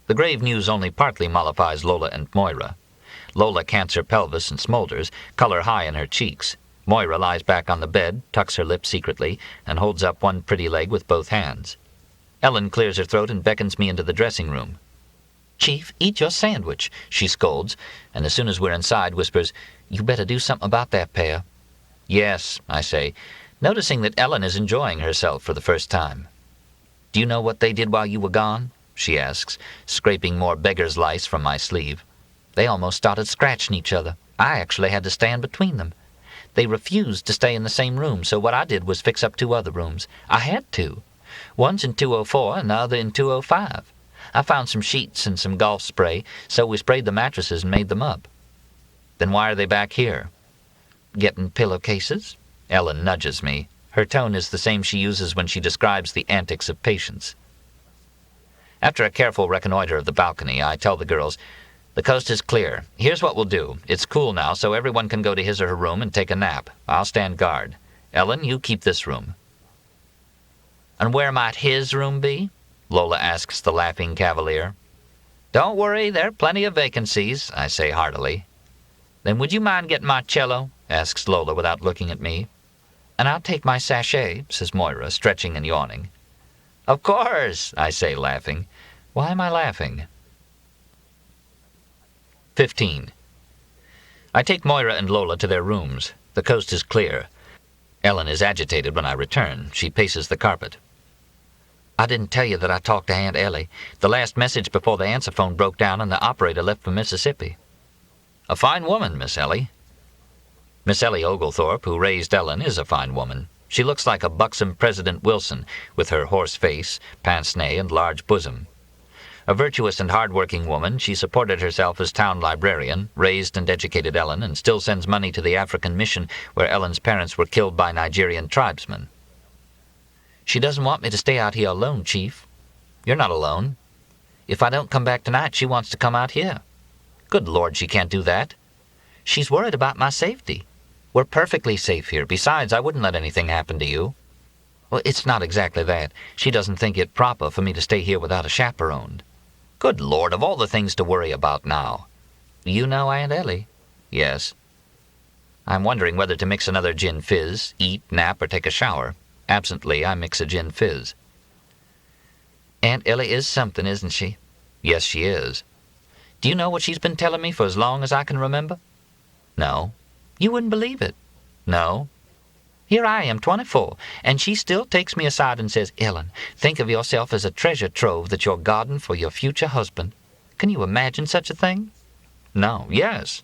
The grave news only partly mollifies Lola and Moira. Lola cants her pelvis and smolders, color high in her cheeks. Moira lies back on the bed, tucks her lips secretly, and holds up one pretty leg with both hands. Ellen clears her throat and beckons me into the dressing room. Chief, eat your sandwich, she scolds, and as soon as we're inside, whispers, You better do something about that pair. Yes, I say, noticing that Ellen is enjoying herself for the first time. Do you know what they did while you were gone? She asks, scraping more beggar's lice from my sleeve. They almost started scratching each other. I actually had to stand between them. They refused to stay in the same room, so what I did was fix up 2 other rooms. I had to. One's in 204 and the other in 205. I found some sheets and some golf spray, so we sprayed the mattresses and made them up. Then why are they back here? Getting pillowcases? Ellen nudges me. Her tone is the same she uses when she describes the antics of patients. After a careful reconnoiter of the balcony, I tell the girls, The coast is clear. Here's what we'll do. It's cool now, so everyone can go to his or her room and take a nap. I'll stand guard. Ellen, you keep this room. And where might his room be? Lola asks the laughing cavalier. Don't worry, there are plenty of vacancies, I say heartily. Then would you mind getting my cello? Asks Lola without looking at me. And I'll take my sachet, says Moira, stretching and yawning. Of course, I say, laughing. Why am I laughing? 15. I take Moira and Lola to their rooms. The coast is clear. Ellen is agitated when I return. She paces the carpet. I didn't tell you that I talked to Aunt Ellie. The last message before the answer phone broke down and the operator left for Mississippi. A fine woman, Miss Ellie. Miss Ellie Oglethorpe, who raised Ellen, is a fine woman. She looks like a buxom President Wilson, with her horse face, pince-nez, and large bosom. A virtuous and hard-working woman, she supported herself as town librarian, raised and educated Ellen, and still sends money to the African mission where Ellen's parents were killed by Nigerian tribesmen. She doesn't want me to stay out here alone, Chief. You're not alone. If I don't come back tonight, she wants to come out here. Good Lord, she can't do that. She's worried about my safety. We're perfectly safe here. Besides, I wouldn't let anything happen to you. Well, it's not exactly that. She doesn't think it proper for me to stay here without a chaperone. Good Lord, of all the things to worry about now. You know Aunt Ellie? Yes. I'm wondering whether to mix another gin fizz, eat, nap, or take a shower. Absently, I mix a gin fizz. Aunt Ellie is something, isn't she? Yes, she is. Do you know what she's been telling me for as long as I can remember? No. You wouldn't believe it. No. Here I am, 24, and she still takes me aside and says, Ellen, think of yourself as a treasure trove that you're guarding for your future husband. Can you imagine such a thing? No. Yes.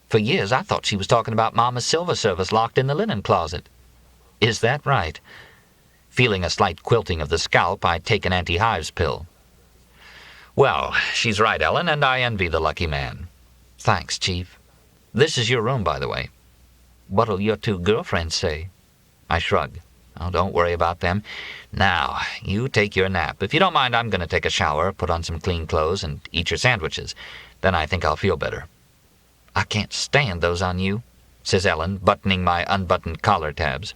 For years, I thought she was talking about Mama's silver service locked in the linen closet. Is that right? Feeling a slight quilting of the scalp, I take an anti-hives pill. Well, she's right, Ellen, and I envy the lucky man. Thanks, Chief. This is your room, by the way. What'll your 2 girlfriends say? I shrug. Oh, don't worry about them. Now, you take your nap. If you don't mind, I'm going to take a shower, put on some clean clothes, and eat your sandwiches. Then I think I'll feel better." "I can't stand those on you," says Ellen, buttoning my unbuttoned collar tabs.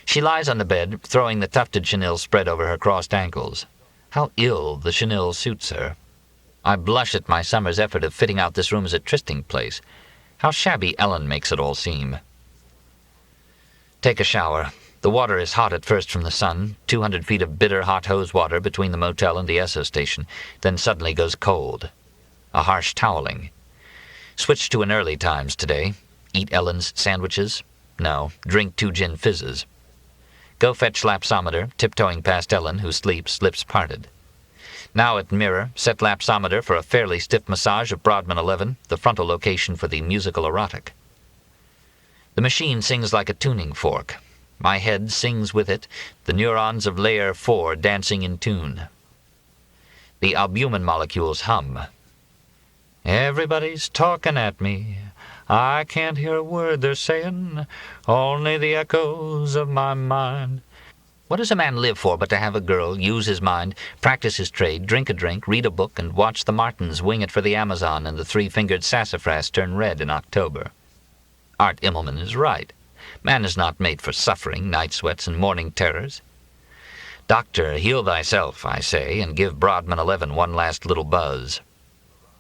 She lies on the bed, throwing the tufted chenille spread over her crossed ankles. How ill the chenille suits her. I blush at my summer's effort of fitting out this room as a trysting place. How shabby Ellen makes it all seem. Take a shower. The water is hot at first from the sun, 200 feet of bitter hot hose water between the motel and the Esso station, then suddenly goes cold. A harsh toweling. Switch to an early times today. Eat Ellen's sandwiches? No, drink 2 gin fizzes. Go fetch lapsometer, tiptoeing past Ellen, who sleeps, lips parted. Now at mirror, set lapsometer for a fairly stiff massage of Brodmann 11, the frontal location for the musical erotic. The machine sings like a tuning fork. My head sings with it, the neurons of layer 4 dancing in tune. The albumin molecules hum. Everybody's talking at me. I can't hear a word they're saying, only the echoes of my mind. What does a man live for but to have a girl, use his mind, practice his trade, drink a drink, read a book, and watch the martins wing it for the Amazon and the 3-fingered sassafras turn red in October? Art Immelman is right. Man is not made for suffering, night sweats, and morning terrors. Doctor, heal thyself, I say, and give Brodmann 11 one last little buzz.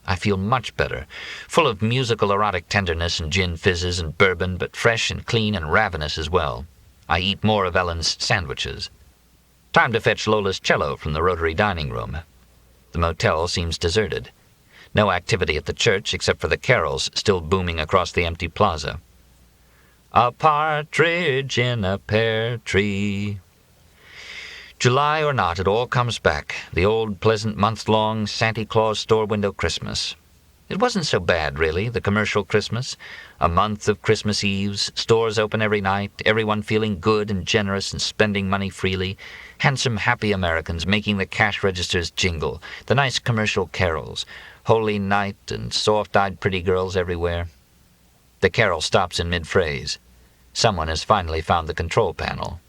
I feel much better, full of musical erotic tenderness and gin fizzes and bourbon, but fresh and clean and ravenous as well. I eat more of Ellen's sandwiches. Time to fetch Lola's cello from the rotary dining room. The motel seems deserted. No activity at the church except for the carols still booming across the empty plaza. A partridge in a pear tree. July or not, it all comes back, the old pleasant month-long Santa Claus store window Christmas. It wasn't so bad, really, the commercial Christmas. A month of Christmas Eves, stores open every night, everyone feeling good and generous and spending money freely, handsome, happy Americans making the cash registers jingle, the nice commercial carols, Holy Night and soft-eyed pretty girls everywhere. The carol stops in mid-phrase. Someone has finally found the control panel.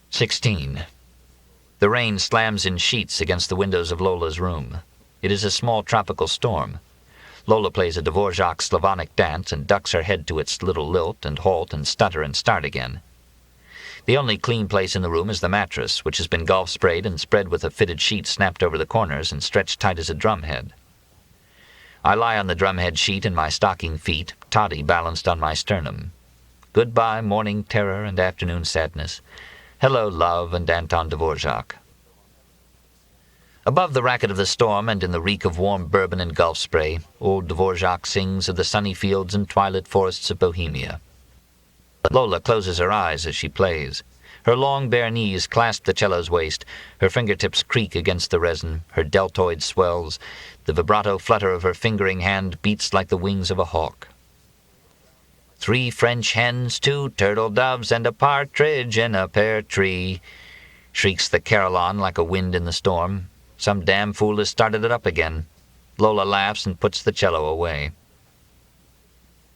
16. The rain slams in sheets against the windows of Lola's room. It is a small tropical storm. Lola plays a Dvorak Slavonic dance and ducks her head to its little lilt and halt and stutter and start again. The only clean place in the room is the mattress, which has been golf-sprayed and spread with a fitted sheet snapped over the corners and stretched tight as a drumhead. I lie on the drumhead sheet in my stocking feet, Toddy balanced on my sternum. Goodbye, morning terror and afternoon sadness. Hello, love and Anton Dvorak. Above the racket of the storm and in the reek of warm bourbon and Gulf spray, old Dvorak sings of the sunny fields and twilit forests of Bohemia. Lola closes her eyes as she plays. Her long bare knees clasp the cello's waist, her fingertips creak against the resin, her deltoid swells, the vibrato flutter of her fingering hand beats like the wings of a hawk. 3 French hens, 2 turtle doves, and a partridge in a pear tree, shrieks the carillon like a wind in the storm. Some damn fool has started it up again. Lola laughs and puts the cello away.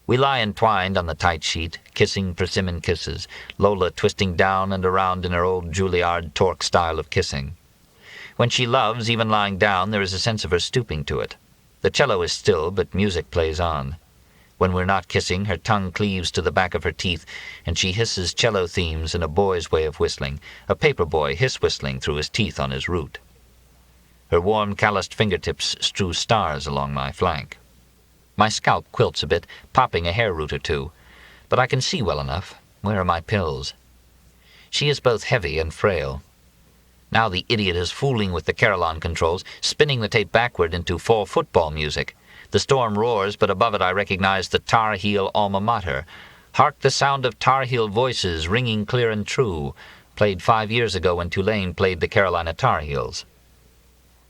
We lie entwined on the tight sheet, kissing persimmon kisses, Lola twisting down and around in her old Juilliard torque style of kissing. When she loves, even lying down, there is a sense of her stooping to it. The cello is still, but music plays on. When we're not kissing, her tongue cleaves to the back of her teeth, and she hisses cello themes in a boy's way of whistling, a paper boy hiss-whistling through his teeth on his root. Her warm, calloused fingertips strew stars along my flank. My scalp quilts a bit, popping a hair root or two, but I can see well enough. Where are my pills? She is both heavy and frail. Now the idiot is fooling with the carillon controls, spinning the tape backward into fall football music. The storm roars, but above it I recognize the Tar Heel alma mater. Hark the sound of Tar Heel voices ringing clear and true, played 5 years ago when Tulane played the Carolina Tar Heels.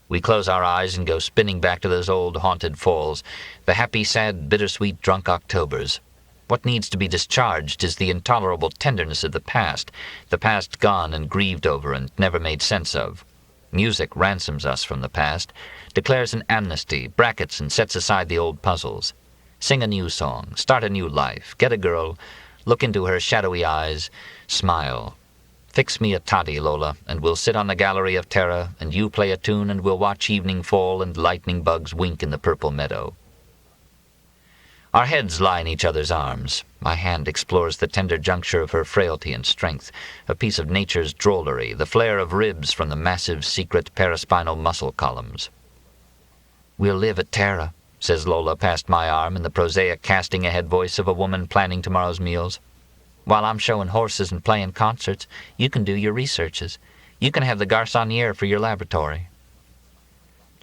We close our eyes and go spinning back to those old haunted falls, the happy, sad, bittersweet, drunk Octobers. What needs to be discharged is the intolerable tenderness of the past gone and grieved over and never made sense of. Music ransoms us from the past, declares an amnesty, brackets and sets aside the old puzzles. Sing a new song, start a new life, get a girl, look into her shadowy eyes, smile. Fix me a toddy, Lola, and we'll sit on the gallery of terror, and you play a tune, and we'll watch evening fall and lightning bugs wink in the purple meadow. Our heads lie in each other's arms. My hand explores the tender juncture of her frailty and strength, a piece of nature's drollery, the flare of ribs from the massive, secret paraspinal muscle columns. "We'll live at Tara," says Lola past my arm in the prosaic casting-ahead voice of a woman planning tomorrow's meals. "While I'm showing horses and playing concerts, you can do your researches. You can have the garçonniere for your laboratory."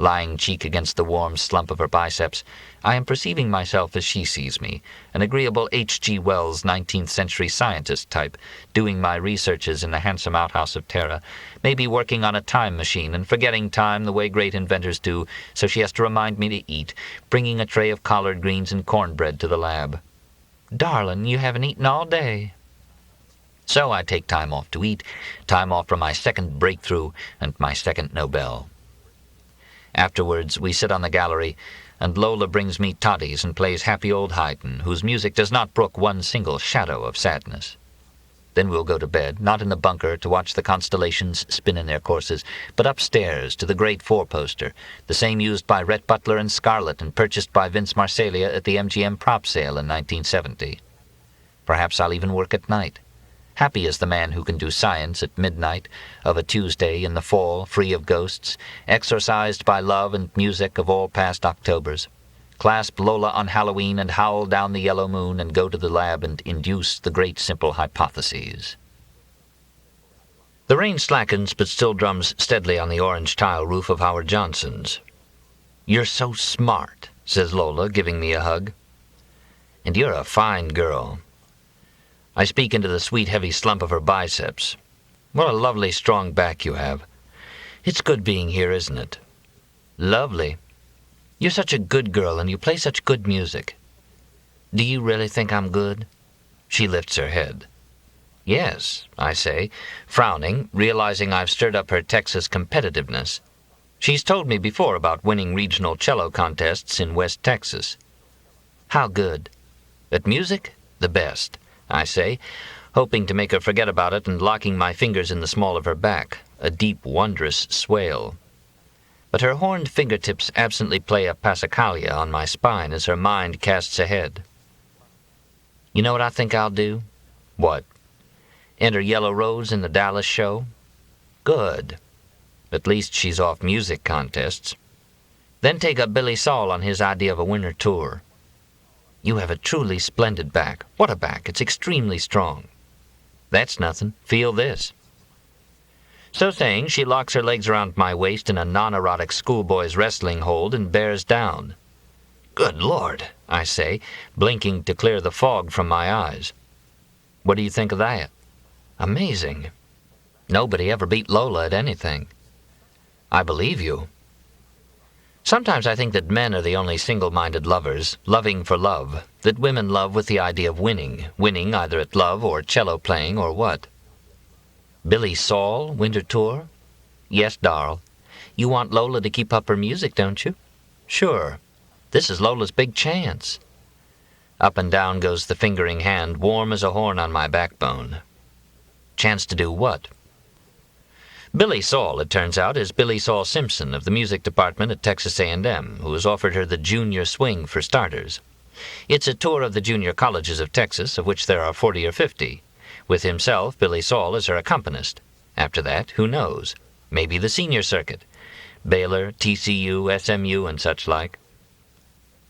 Lying cheek against the warm slump of her biceps, I am perceiving myself as she sees me, an agreeable H.G. Wells 19th-century scientist type, doing my researches in the handsome outhouse of Terra, maybe working on a time machine and forgetting time the way great inventors do, so she has to remind me to eat, bringing a tray of collard greens and cornbread to the lab. "Darling, you haven't eaten all day." So I take time off to eat, time off from my second breakthrough and my second Nobel. Afterwards, we sit on the gallery, and Lola brings me toddies and plays Happy Old Haydn, whose music does not brook one single shadow of sadness. Then we'll go to bed, not in the bunker to watch the constellations spin in their courses, but upstairs to the great four-poster, the same used by Rhett Butler and Scarlett and purchased by Vince Marsalia at the MGM prop sale in 1970. Perhaps I'll even work at night. Happy is the man who can do science at midnight of a Tuesday in the fall, free of ghosts, exorcised by love and music of all past Octobers, clasp Lola on Halloween and howl down the yellow moon and go to the lab and induce the great simple hypotheses. The rain slackens but still drums steadily on the orange tile roof of Howard Johnson's. "You're so smart," says Lola, giving me a hug. "And you're a fine girl." I speak into the sweet, heavy slump of her biceps. "What a lovely, strong back you have. It's good being here, isn't it?" "Lovely. You're such a good girl, and you play such good music." "Do you really think I'm good?" She lifts her head. "Yes," I say, frowning, realizing I've stirred up her Texas competitiveness. She's told me before about winning regional cello contests in West Texas. "How good?" "At music? The best," I say, hoping to make her forget about it and locking my fingers in the small of her back, a deep, wondrous swale. But her horned fingertips absently play a passacaglia on my spine as her mind casts ahead. "You know what I think I'll do?" "What?" "Enter Yellow Rose in the Dallas show." "Good. At least she's off music contests." "Then take up Billy Saul on his idea of a winter tour." "You have a truly splendid back. What a back! It's extremely strong." "That's nothing. Feel this." So saying, she locks her legs around my waist in a non-erotic schoolboy's wrestling hold and bears down. "Good Lord," I say, blinking to clear the fog from my eyes. "What do you think of that?" "Amazing. Nobody ever beat Lola at anything." "I believe you." Sometimes I think that men are the only single-minded lovers, loving for love, that women love with the idea of winning either at love or cello playing or what. "Billy Saul, winter tour?" "Yes, darl. You want Lola to keep up her music, don't you?" "Sure. This is Lola's big chance." Up and down goes the fingering hand, warm as a horn on my backbone. "Chance to do what?" Billy Saul, it turns out, is Billy Saul Simpson of the music department at Texas A&M, who has offered her the junior swing for starters. It's a tour of the junior colleges of Texas, of which there are 40 or 50. With himself, Billy Saul is her accompanist. After that, who knows? Maybe the senior circuit. Baylor, TCU, SMU, and such like.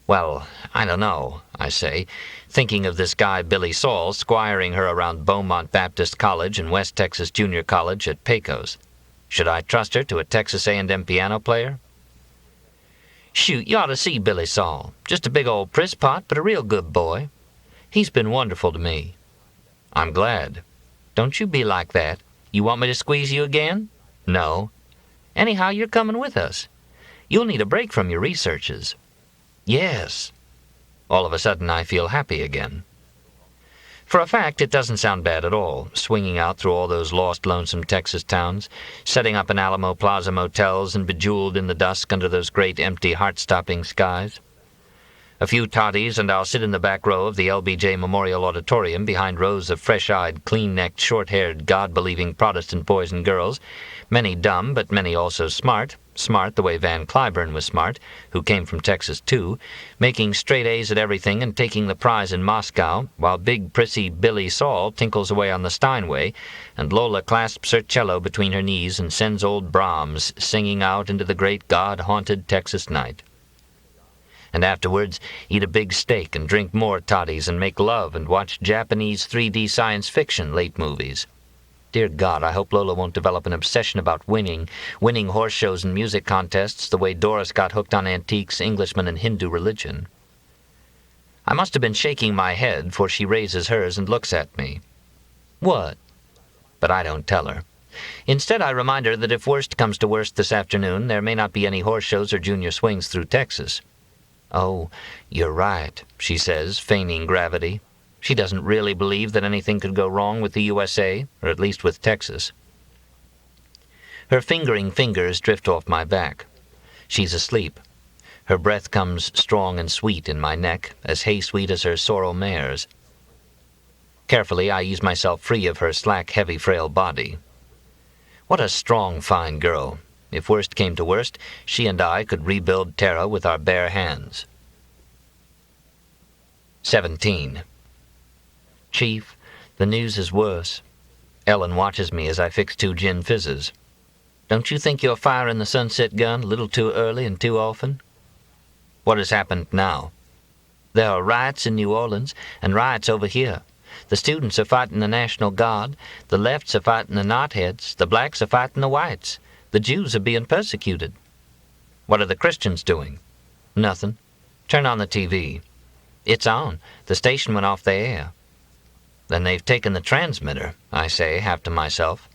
"Well, I don't know," I say, thinking of this guy Billy Saul squiring her around Beaumont Baptist College and West Texas Junior College at Pecos. Should I trust her to a Texas A&M piano player? "Shoot, you ought to see Billy Saul. Just a big old priss-pot, but a real good boy. He's been wonderful to me." "I'm glad." "Don't you be like that. You want me to squeeze you again?" "No." "Anyhow, you're coming with us. You'll need a break from your researches." "Yes." All of a sudden I feel happy again. For a fact, it doesn't sound bad at all, swinging out through all those lost, lonesome Texas towns, setting up in Alamo Plaza motels and bejeweled in the dusk under those great, empty, heart-stopping skies. A few toddies, and I'll sit in the back row of the LBJ Memorial Auditorium behind rows of fresh-eyed, clean-necked, short-haired, God-believing Protestant boys and girls, many dumb, but many also smart the way Van Cliburn was smart, who came from Texas too, making straight A's at everything and taking the prize in Moscow, while big, prissy Billy Saul tinkles away on the Steinway, and Lola clasps her cello between her knees and sends old Brahms singing out into the great God-haunted Texas night. And afterwards eat a big steak and drink more toddies and make love and watch Japanese 3D science fiction late movies. Dear God, I hope Lola won't develop an obsession about winning horse shows and music contests the way Doris got hooked on antiques, Englishmen, and Hindu religion. I must have been shaking my head, for she raises hers and looks at me. What? But I don't tell her. Instead, I remind her that if worst comes to worst this afternoon, there may not be any horse shows or junior swings through Texas. Oh, you're right, she says, feigning gravity. She doesn't really believe that anything could go wrong with the USA, or at least with Texas. Her fingering fingers drift off my back. She's asleep. Her breath comes strong and sweet in my neck, as hay-sweet as her sorrel mare's. Carefully, I ease myself free of her slack, heavy, frail body. What a strong, fine girl. If worst came to worst, she and I could rebuild Terra with our bare hands. 17. Chief, the news is worse. Ellen watches me as I fix 2 gin fizzes. Don't you think you're firing the sunset gun a little too early and too often? What has happened now? There are riots in New Orleans and riots over here. The students are fighting the National Guard, the lefts are fighting the knotheads, the blacks are fighting the whites. The Jews are being persecuted. What are the Christians doing? Nothing. Turn on the TV. It's on. The station went off the air. Then they've taken the transmitter, I say, half to myself.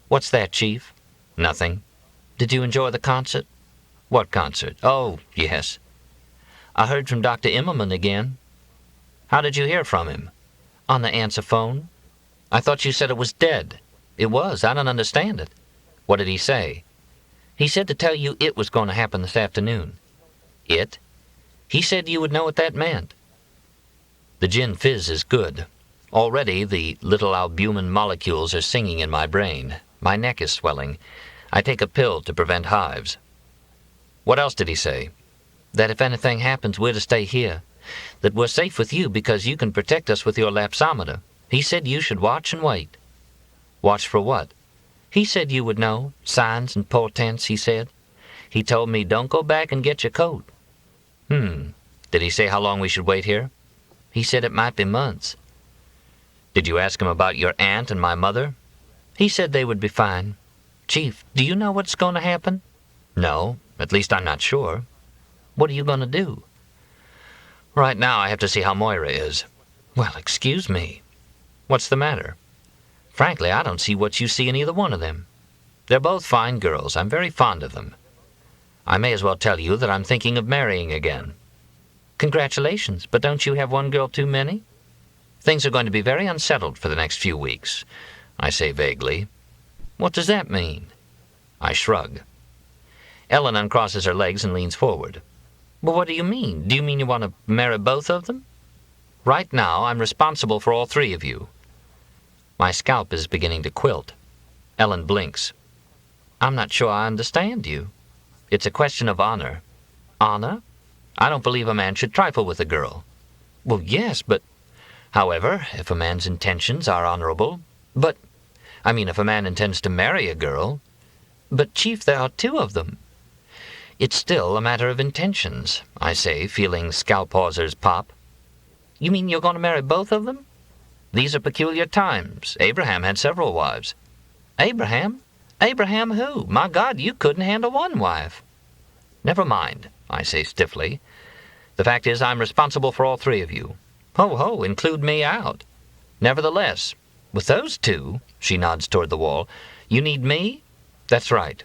What's that, Chief? Nothing. Did you enjoy the concert? What concert? Oh, yes. I heard from Dr. Immelman again. How did you hear from him? On the answer phone. I thought you said it was dead. It was. I don't understand it. What did he say? He said to tell you it was going to happen this afternoon. It? He said you would know what that meant. The gin fizz is good. Already the little albumin molecules are singing in my brain. My neck is swelling. I take a pill to prevent hives. What else did he say? That if anything happens, we're to stay here. That we're safe with you because you can protect us with your lapsometer. He said you should watch and wait. Watch for what? He said you would know. Signs and portents, he said. He told me don't go back and get your coat. Did he say how long we should wait here? He said it might be months. Did you ask him about your aunt and my mother? He said they would be fine. Chief, do you know what's going to happen? No, at least I'm not sure. What are you going to do? Right now I have to see how Moira is. Well, excuse me. What's the matter? Frankly, I don't see what you see in either one of them. They're both fine girls. I'm very fond of them. I may as well tell you that I'm thinking of marrying again. Congratulations, but don't you have one girl too many? Things are going to be very unsettled for the next few weeks, I say vaguely. What does that mean? I shrug. Ellen uncrosses her legs and leans forward. Well, what do you mean? Do you mean you want to marry both of them? Right now, I'm responsible for all 3 of you. My scalp is beginning to quilt. Ellen blinks. I'm not sure I understand you. It's a question of honor. Honor? I don't believe a man should trifle with a girl. Well, yes, but... However, if a man's intentions are honorable... if a man intends to marry a girl... But, Chief, there are 2 of them. It's still a matter of intentions, I say, feeling scalp hawsers pop. You mean you're going to marry both of them? These are peculiar times. Abraham had several wives. Abraham? Abraham who? My God, you couldn't handle one wife. Never mind, I say stiffly. The fact is I'm responsible for all 3 of you. Ho, ho, include me out. Nevertheless, with those 2, she nods toward the wall, you need me? That's right.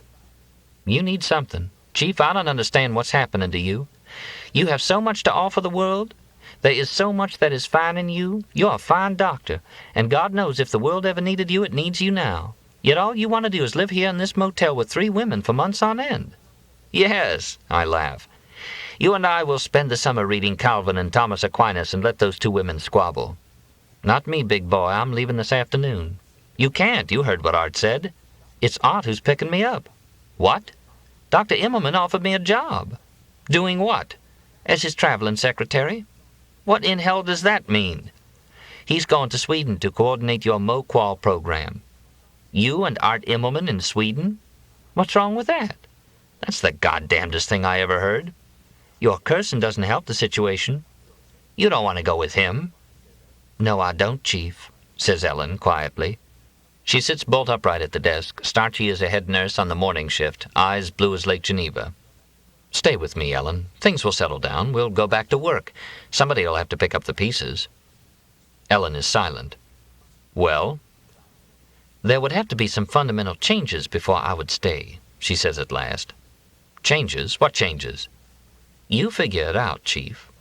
You need something. Chief, I don't understand what's happening to you. You have so much to offer the world. There is so much that is fine in you. You're a fine doctor, and God knows if the world ever needed you, it needs you now. Yet all you want to do is live here in this motel with 3 women for months on end. Yes, I laugh. You and I will spend the summer reading Calvin and Thomas Aquinas and let those two women squabble. Not me, big boy. I'm leaving this afternoon. You can't. You heard what Art said. It's Art who's picking me up. What? Dr. Immelman offered me a job. Doing what? As his traveling secretary. What in hell does that mean? He's going to Sweden to coordinate your Moqual program. You and Art Immelman in Sweden? What's wrong with that? That's the goddamnedest thing I ever heard. Your cursing doesn't help the situation. You don't want to go with him. No, I don't, Chief, says Ellen quietly. She sits bolt upright at the desk, starchy as a head nurse on the morning shift, eyes blue as Lake Geneva. Stay with me, Ellen. Things will settle down. We'll go back to work. Somebody will have to pick up the pieces. Ellen is silent. Well? There would have to be some fundamental changes before I would stay, she says at last. Changes? What changes? You figure it out, Chief.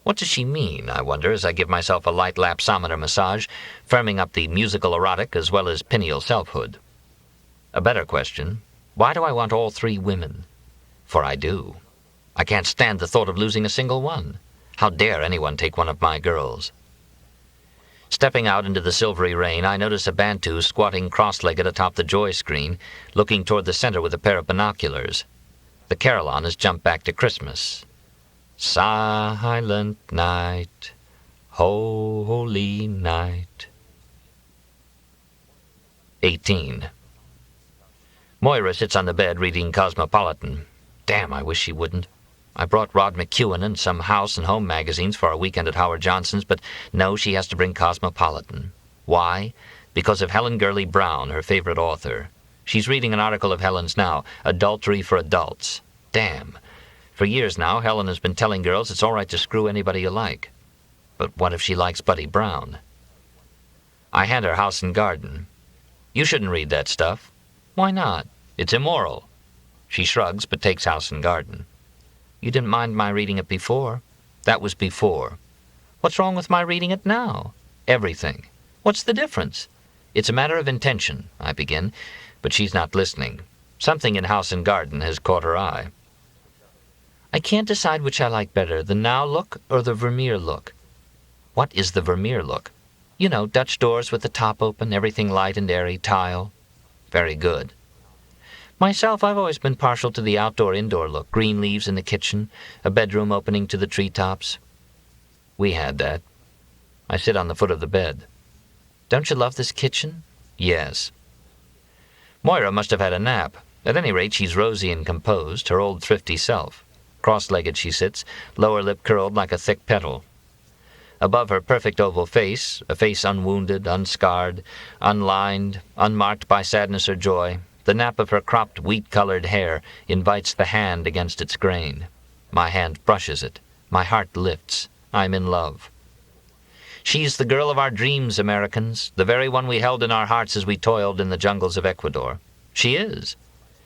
What does she mean, I wonder, as I give myself a light lapsometer massage, firming up the musical erotic as well as pineal selfhood? A better question, why do I want all three women? For I do. I can't stand the thought of losing a single one. How dare anyone take one of my girls? Stepping out into the silvery rain, I notice a Bantu squatting cross-legged atop the joy screen, looking toward the center with a pair of binoculars. The carillon has jumped back to Christmas. Silent night, holy night. 18. Moira sits on the bed reading Cosmopolitan. Damn, I wish she wouldn't. I brought Rod McEwen and some house and home magazines for our weekend at Howard Johnson's, but no, she has to bring Cosmopolitan. Why? Because of Helen Gurley Brown, her favorite author. She's reading an article of Helen's now, Adultery for Adults. Damn. For years now, Helen has been telling girls it's all right to screw anybody you like. But what if she likes Buddy Brown? I hand her House and Garden. You shouldn't read that stuff. Why not? It's immoral. She shrugs, but takes House and Garden. You didn't mind my reading it before. That was before. What's wrong with my reading it now? Everything. What's the difference? It's a matter of intention, I begin, but she's not listening. Something in House and Garden has caught her eye. I can't decide which I like better, the Now look or the Vermeer look. What is the Vermeer look? You know, Dutch doors with the top open, everything light and airy, tile. Very good. Myself, I've always been partial to the outdoor-indoor look, green leaves in the kitchen, a bedroom opening to the treetops. We had that. I sit on the foot of the bed. Don't you love this kitchen? Yes. Moira must have had a nap. At any rate, she's rosy and composed, her old thrifty self. Cross-legged she sits, lower lip curled like a thick petal. Above her perfect oval face, a face unwounded, unscarred, unlined, unmarked by sadness or joy, the nap of her cropped wheat-colored hair invites the hand against its grain. My hand brushes it. My heart lifts. I'm in love. She's the girl of our dreams, Americans, the very one we held in our hearts as we toiled in the jungles of Ecuador. She is.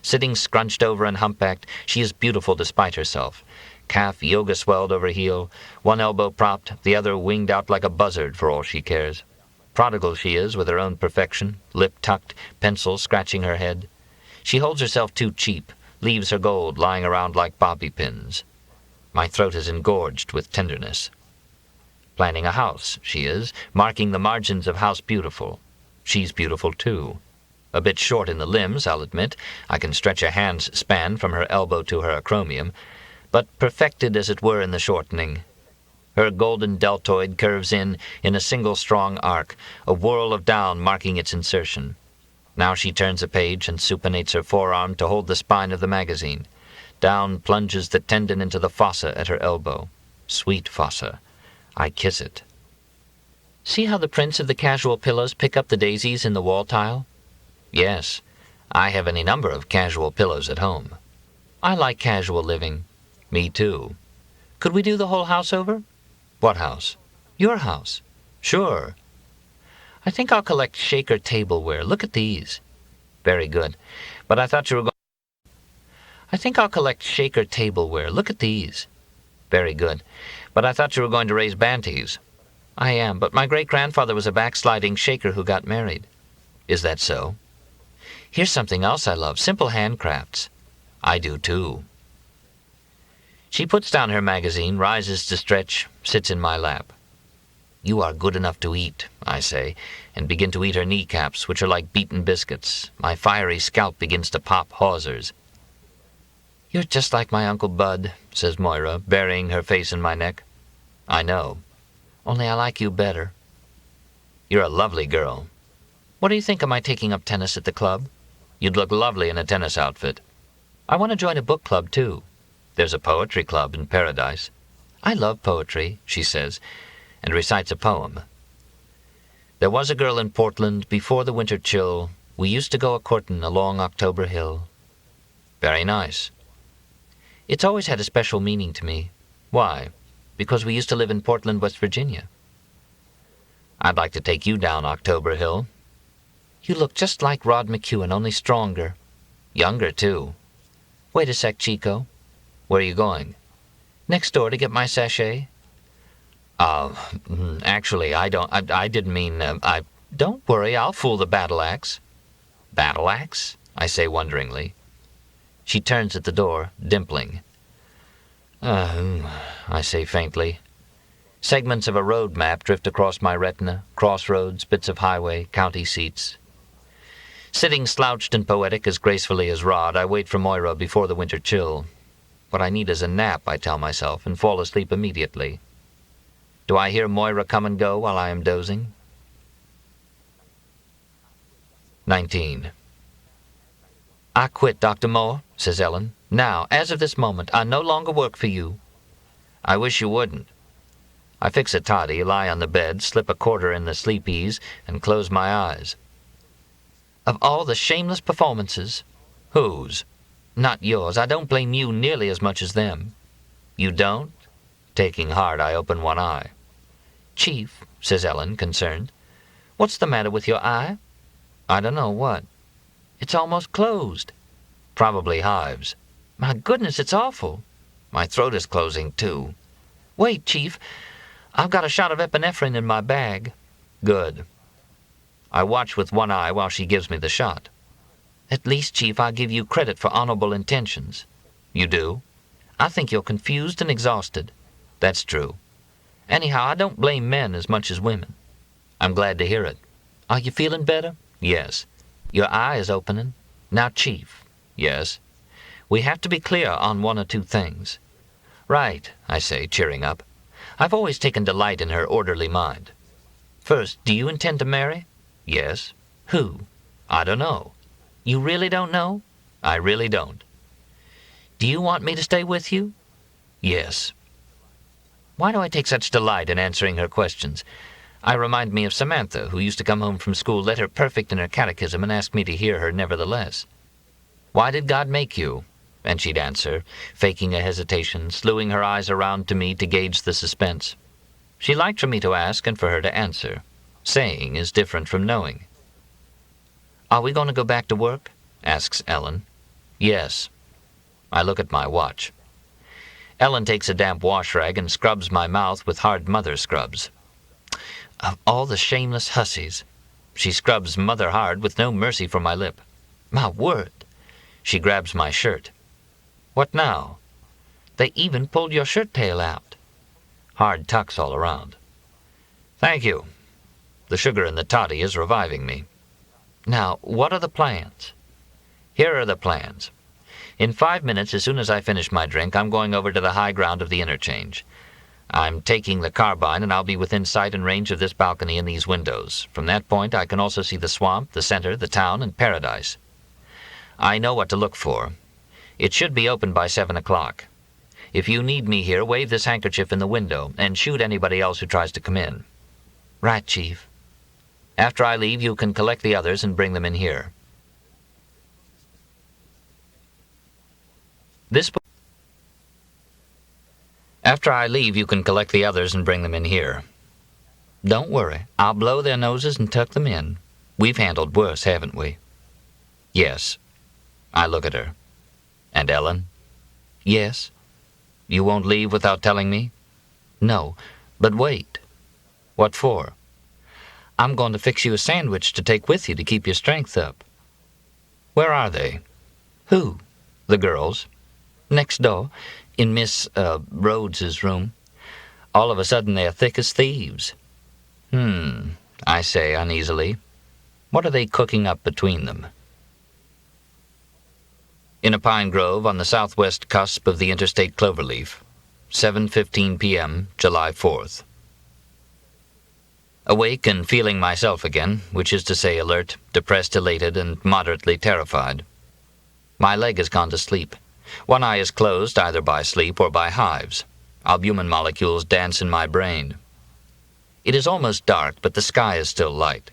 Sitting scrunched over and humpbacked, she is beautiful despite herself. Calf yoga-swelled over heel, one elbow propped, the other winged out like a buzzard for all she cares. Prodigal she is with her own perfection, lip tucked, pencil scratching her head. She holds herself too cheap, leaves her gold lying around like bobby pins. My throat is engorged with tenderness. Planning a house, she is, marking the margins of House Beautiful. She's beautiful, too. A bit short in the limbs, I'll admit. I can stretch a hand's span from her elbow to her acromion, but perfected as it were in the shortening. Her golden deltoid curves in a single strong arc, a whirl of down marking its insertion. Now she turns a page and supinates her forearm to hold the spine of the magazine. Down plunges the tendon into the fossa at her elbow. Sweet fossa. I kiss it. See how the prints of the casual pillows pick up the daisies in the wall tile? Yes, I have any number of casual pillows at home. I like casual living. Me too. Could we do the whole house over? What house? Your house. Sure. I think I'll collect Shaker tableware. Look at these. Very good. But I thought you were going... I think I'll collect Shaker tableware. Look at these. Very good. But I thought you were going to raise Banties. I am, but my great-grandfather was a backsliding Shaker who got married. Is that so? Here's something else I love, simple handcrafts. I do, too. She puts down her magazine, rises to stretch, sits in my lap. "You are good enough to eat," I say, and begin to eat her kneecaps, which are like beaten biscuits. My fiery scalp begins to pop hawsers. "You're just like my Uncle Bud," says Moira, burying her face in my neck. "I know. Only I like you better." "You're a lovely girl. What do you think of my taking up tennis at the club? You'd look lovely in a tennis outfit. I want to join a book club, too. There's a poetry club in Paradise. I love poetry," she says, and recites a poem. "There was a girl in Portland before the winter chill. We used to go a-courtin' along October Hill." Very nice. It's always had a special meaning to me. Why? Because we used to live in Portland, West Virginia. "I'd like to take you down October Hill." "You look just like Rod McEwen, only stronger." "Younger, too." "Wait a sec, Chico." "Where are you going?" "Next door to get my sachet." Actually, I didn't mean, Don't worry, I'll fool the battle axe." "Battle axe?" I say wonderingly. She turns at the door, dimpling. I say faintly. Segments of a road map drift across my retina, crossroads, bits of highway, county seats. Sitting slouched and poetic as gracefully as Rod, I wait for Moira before the winter chill. What I need is a nap, I tell myself, and fall asleep immediately. Do I hear Moira come and go while I am dozing? 19. "I quit, Dr. Moore," says Ellen. "Now, as of this moment, I no longer work for you." "I wish you wouldn't." I fix a toddy, lie on the bed, slip a quarter in the sleepies, and close my eyes. "Of all the shameless performances—" "Whose?" "Not yours. I don't blame you nearly as much as them." "You don't?" Taking heart, I open one eye. "Chief," says Ellen, concerned, "what's the matter with your eye?" "I don't know what." "It's almost closed." "Probably hives." "My goodness, it's awful." "My throat is closing, too." "Wait, Chief. I've got a shot of epinephrine in my bag." "Good." I watch with one eye while she gives me the shot. "At least, Chief, I give you credit for honorable intentions." "You do?" "I think you're confused and exhausted." "That's true." "Anyhow, I don't blame men as much as women." "I'm glad to hear it." "Are you feeling better?" "Yes." "Your eye is opening. Now, Chief." "Yes." "We have to be clear on one or two things." "Right," I say, cheering up. I've always taken delight in her orderly mind. "First, do you intend to marry?" "Yes." "Who?" "I don't know." "You really don't know?" "I really don't." "Do you want me to stay with you?" "Yes." Why do I take such delight in answering her questions? I remind me of Samantha, who used to come home from school letter perfect in her catechism and ask me to hear her nevertheless. "Why did God make you?" And she'd answer, faking a hesitation, slewing her eyes around to me to gauge the suspense. She liked for me to ask and for her to answer. Saying is different from knowing. "Are we going to go back to work?" asks Ellen. "Yes." I look at my watch. Ellen takes a damp wash rag and scrubs my mouth with hard mother scrubs. Of all the shameless hussies. She scrubs mother hard with no mercy for my lip. My word. She grabs my shirt. "What now?" "They even pulled your shirt tail out." Hard tucks all around. "Thank you. The sugar in the toddy is reviving me." "Now, what are the plans?" "Here are the plans. In 5 minutes, as soon as I finish my drink, I'm going over to the high ground of the interchange. I'm taking the carbine, and I'll be within sight and range of this balcony and these windows. From that point, I can also see the swamp, the center, the town, and Paradise. I know what to look for. It should be open by 7 o'clock. If you need me here, wave this handkerchief in the window, and shoot anybody else who tries to come in." "Right, Chief." "After I leave, you can collect the others and bring them in here." After I leave, you can collect the others and bring them in here. Don't worry, I'll blow their noses and tuck them in. We've handled worse, haven't we? Yes. I look at her. And Ellen? Yes. You won't leave without telling me? No, but wait. What for? I'm going to fix you a sandwich to take with you to keep your strength up. Where are they? Who? The girls. Next door, in Miss Rhodes's room. All of a sudden they're thick as thieves. I say uneasily. What are they cooking up between them? In a pine grove on the southwest cusp of the interstate cloverleaf, 7:15 p.m., July 4th. Awake and feeling myself again, which is to say alert, depressed, elated, and moderately terrified. My leg has gone to sleep. One eye is closed either by sleep or by hives. Albumin molecules dance in my brain. It is almost dark, but the sky is still light.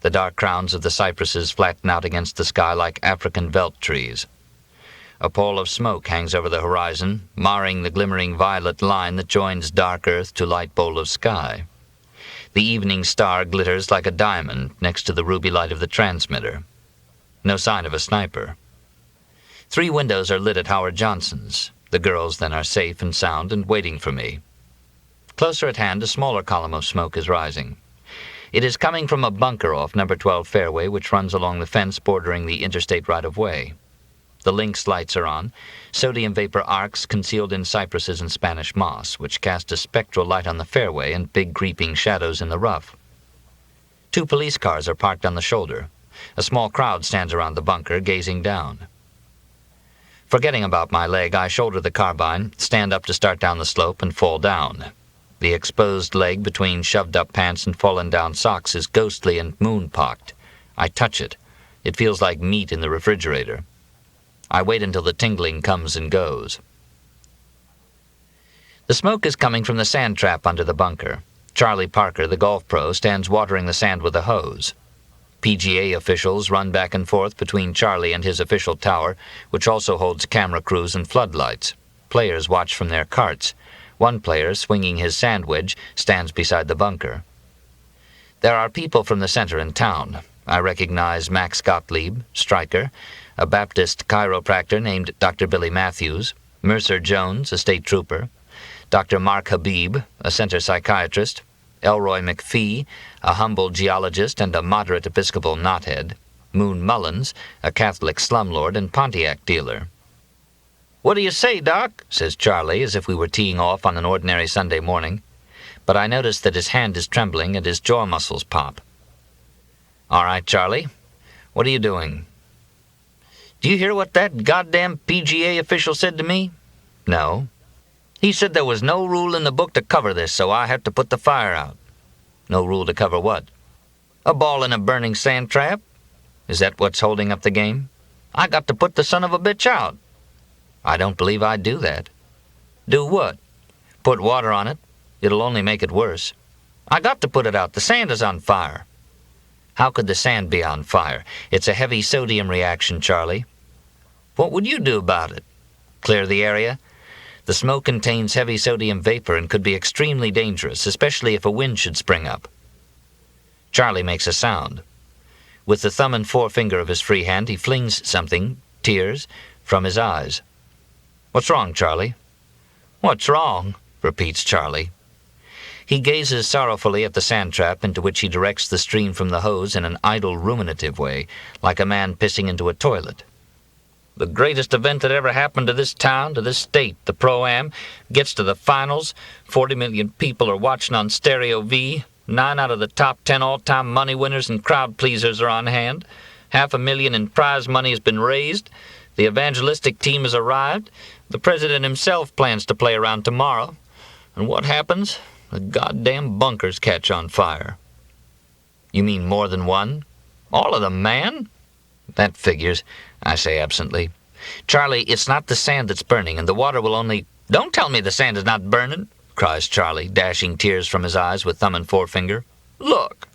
The dark crowns of the cypresses flatten out against the sky like African veldt trees. A pall of smoke hangs over the horizon, marring the glimmering violet line that joins dark earth to light bowl of sky. The evening star glitters like a diamond next to the ruby light of the transmitter. No sign of a sniper. 3 windows are lit at Howard Johnson's. The girls then are safe and sound and waiting for me. Closer at hand, a smaller column of smoke is rising. It is coming from a bunker off number 12 fairway which runs along the fence bordering the interstate right-of-way. The Lynx lights are on, sodium vapor arcs concealed in cypresses and Spanish moss, which cast a spectral light on the fairway and big creeping shadows in the rough. 2 police cars are parked on the shoulder. A small crowd stands around the bunker, gazing down. Forgetting about my leg, I shoulder the carbine, stand up to start down the slope, and fall down. The exposed leg between shoved-up pants and fallen-down socks is ghostly and moon-pocked. I touch it. It feels like meat in the refrigerator. I wait until the tingling comes and goes. The smoke is coming from the sand trap under the bunker. Charlie Parker, the golf pro, stands watering the sand with a hose. PGA officials run back and forth between Charlie and his official tower, which also holds camera crews and floodlights. Players watch from their carts. One player, swinging his sand wedge, stands beside the bunker. There are people from the center in town. I recognize Max Gottlieb, striker, a Baptist chiropractor named Dr. Billy Matthews, Mercer Jones, a state trooper, Dr. Mark Habib, a center psychiatrist, Elroy McPhee, a humble geologist and a moderate Episcopal knothead, Moon Mullins, a Catholic slumlord and Pontiac dealer. "What do you say, Doc?" says Charlie, as if we were teeing off on an ordinary Sunday morning. But I notice that his hand is trembling and his jaw muscles pop. "All right, Charlie. What are you doing?" "Do you hear what that goddamn PGA official said to me?" "No." "He said there was no rule in the book to cover this, so I had to put the fire out." "No rule to cover what?" "A ball in a burning sand trap." "Is that what's holding up the game?" "I got to put the son of a bitch out." "I don't believe I'd do that." "Do what?" "Put water on it. It'll only make it worse." "I got to put it out. The sand is on fire." "How could the sand be on fire? It's a heavy sodium reaction, Charlie." "What would you do about it?" "Clear the area. The smoke contains heavy sodium vapor and could be extremely dangerous, especially if a wind should spring up." Charlie makes a sound. With the thumb and forefinger of his free hand, he flings something, tears, from his eyes. "What's wrong, Charlie?" "What's wrong?" repeats Charlie. He gazes sorrowfully at the sand trap into which he directs the stream from the hose in an idle, ruminative way, like a man pissing into a toilet. "The greatest event that ever happened to this town, to this state, the Pro-Am, gets to the finals. 40 million people are watching on Stereo V. 9 out of the top 10 all-time money winners and crowd pleasers are on hand. $500,000 in prize money has been raised. The evangelistic team has arrived. The president himself plans to play around tomorrow. And what happens? The goddamn bunkers catch on fire." "You mean more than one?" "All of them, man." "That figures," I say absently. "Charlie, it's not the sand that's burning, and the water will only—" "Don't tell me the sand is not burning," cries Charlie, dashing tears from his eyes with thumb and forefinger. "Look."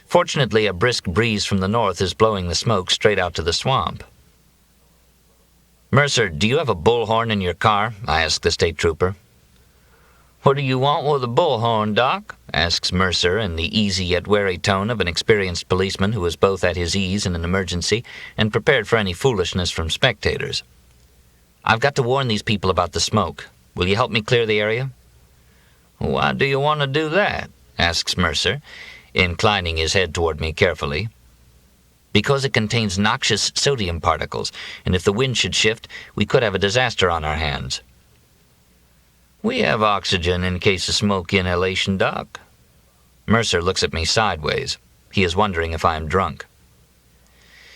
Fortunately, a brisk breeze from the north is blowing the smoke straight out to the swamp. "Mercer, do you have a bullhorn in your car?" I ask the state trooper. "What do you want with a bullhorn, Doc?" asks Mercer in the easy yet wary tone of an experienced policeman who is both at his ease in an emergency and prepared for any foolishness from spectators. "I've got to warn these people about the smoke. Will you help me clear the area?" "Why do you want to do that?" asks Mercer, inclining his head toward me carefully. Because it contains noxious sodium particles, and if the wind should shift, we could have a disaster on our hands. We have oxygen in case of smoke inhalation, Doc. Mercer looks at me sideways. He is wondering if I am drunk.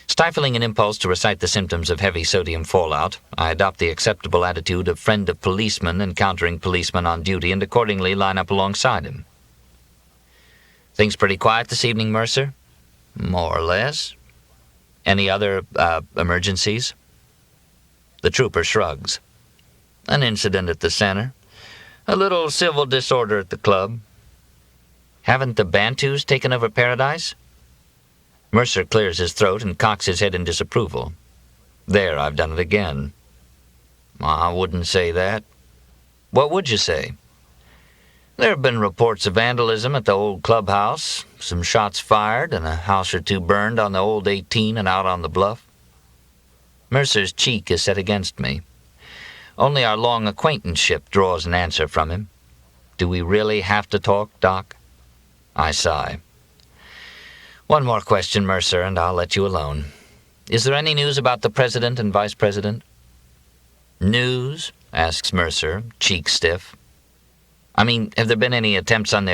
Stifling an impulse to recite the symptoms of heavy sodium fallout, I adopt the acceptable attitude of friend of policeman encountering policeman on duty and accordingly line up alongside him. Things pretty quiet this evening, Mercer? More or less. Any other, emergencies? The trooper shrugs. An incident at the center. A little civil disorder at the club. Haven't the Bantus taken over Paradise? Mercer clears his throat and cocks his head in disapproval. There, I've done it again. I wouldn't say that. What would you say? There have been reports of vandalism at the old clubhouse, some shots fired, and a house or two burned on the old 18 and out on the bluff. Mercer's cheek is set against me. Only our long acquaintanceship draws an answer from him. Do we really have to talk, Doc? I sigh. One more question, Mercer, and I'll let you alone. Is there any news about the president and vice president? News? Asks Mercer, cheek stiff. I mean, have there been any attempts on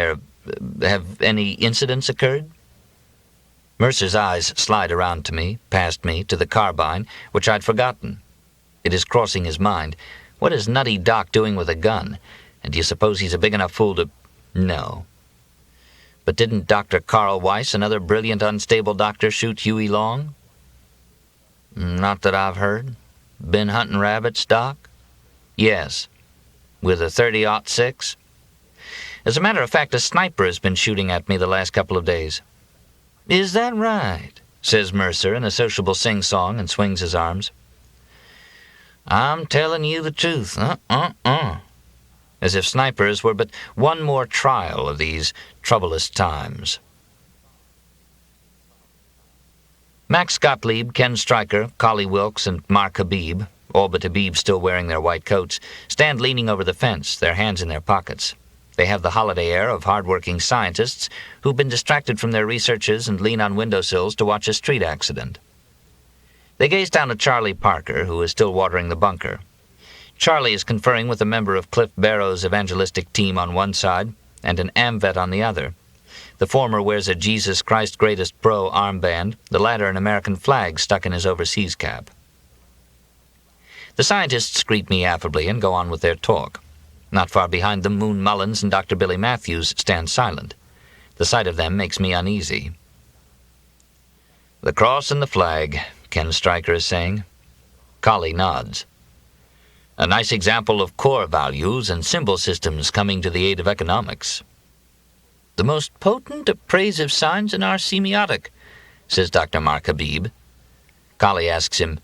have any incidents occurred? Mercer's eyes slide around to me, past me, to the carbine, which I'd forgotten. It is crossing his mind. What is Nutty Doc doing with a gun? And do you suppose he's a big enough fool to... No. But didn't Dr. Carl Weiss, another brilliant, unstable doctor, shoot Huey Long? Not that I've heard. Been hunting rabbits, Doc? Yes. With a .30-06? As a matter of fact, a sniper has been shooting at me the last couple of days. Is that right? Says Mercer in a sociable sing-song and swings his arms. I'm telling you the truth. As if snipers were but one more trial of these troublous times. Max Gottlieb, Ken Stryker, Collie Wilkes, and Mark Habib, all but Habib still wearing their white coats, stand leaning over the fence, their hands in their pockets. They have the holiday air of hard-working scientists who've been distracted from their researches and lean on windowsills to watch a street accident. They gaze down at Charlie Parker, who is still watering the bunker. Charlie is conferring with a member of Cliff Barrow's evangelistic team on one side and an AMVET on the other. The former wears a Jesus Christ Greatest Pro armband, the latter an American flag stuck in his overseas cap. The scientists greet me affably and go on with their talk. Not far behind them, Moon Mullins and Dr. Billy Matthews stand silent. The sight of them makes me uneasy. The cross and the flag, Ken Stryker is saying. Collie nods. A nice example of core values and symbol systems coming to the aid of economics. The most potent apprasive signs in our semiotic, says Dr. Mark Habib. Collie asks him,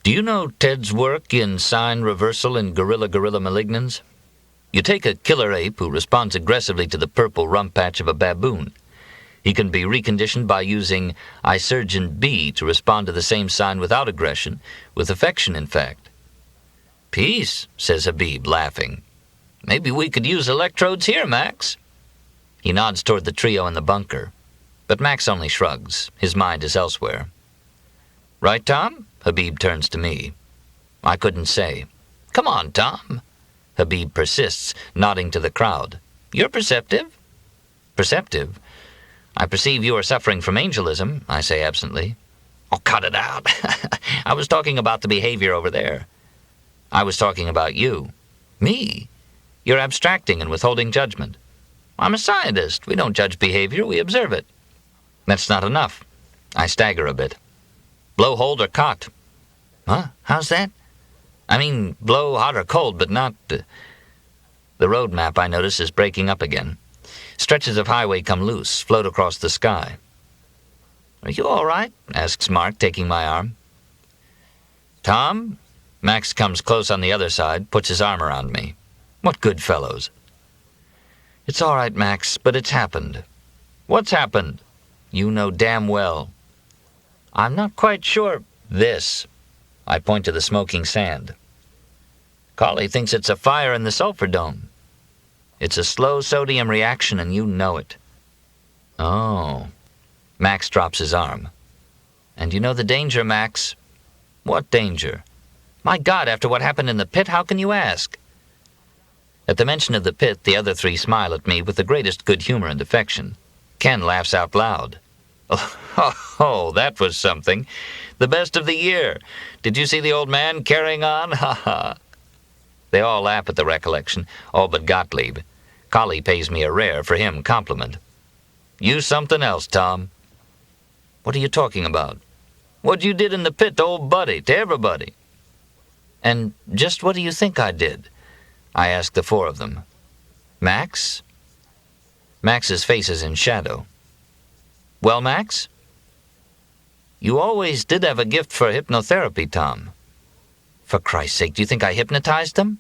do you know Ted's work in sign reversal and gorilla-gorilla malignans? You take a killer ape who responds aggressively to the purple rump patch of a baboon. He can be reconditioned by using isurgeon B to respond to the same sign without aggression, with affection, in fact. Peace, says Habib, laughing. Maybe we could use electrodes here, Max. He nods toward the trio in the bunker, but Max only shrugs. His mind is elsewhere. Right, Tom? Habib turns to me. I couldn't say. Come on, Tom. Habib persists, nodding to the crowd. You're perceptive? Perceptive? I perceive you are suffering from angelism, I say absently. Oh, cut it out. I was talking about the behavior over there. I was talking about you. Me? You're abstracting and withholding judgment. I'm a scientist. We don't judge behavior, we observe it. That's not enough. I stagger a bit. Blow, hold, or cocked. Huh? How's that? I mean, blow hot or cold, but not... The road map, I notice, is breaking up again. Stretches of highway come loose, float across the sky. Are you all right? Asks Mark, taking my arm. Tom? Max comes close on the other side, puts his arm around me. What good fellows. It's all right, Max, but it's happened. What's happened? You know damn well. I'm not quite sure. This. I point to the smoking sand. Collie thinks it's a fire in the sulfur dome. It's a slow sodium reaction, and you know it. Oh. Max drops his arm. And you know the danger, Max. What danger? My God, after what happened in the pit, how can you ask? At the mention of the pit, the other three smile at me with the greatest good humor and affection. Ken laughs out loud. Oh, that was something. The best of the year. Did you see the old man carrying on? Ha ha. They all laugh at the recollection, all but Gottlieb. Collie pays me a rare, for him, compliment. You something else, Tom. What are you talking about? What you did in the pit to old Buddy, to everybody. And just what do you think I did? I asked the four of them. Max? Max's face is in shadow. Well, Max? You always did have a gift for hypnotherapy, Tom. For Christ's sake, do you think I hypnotized them?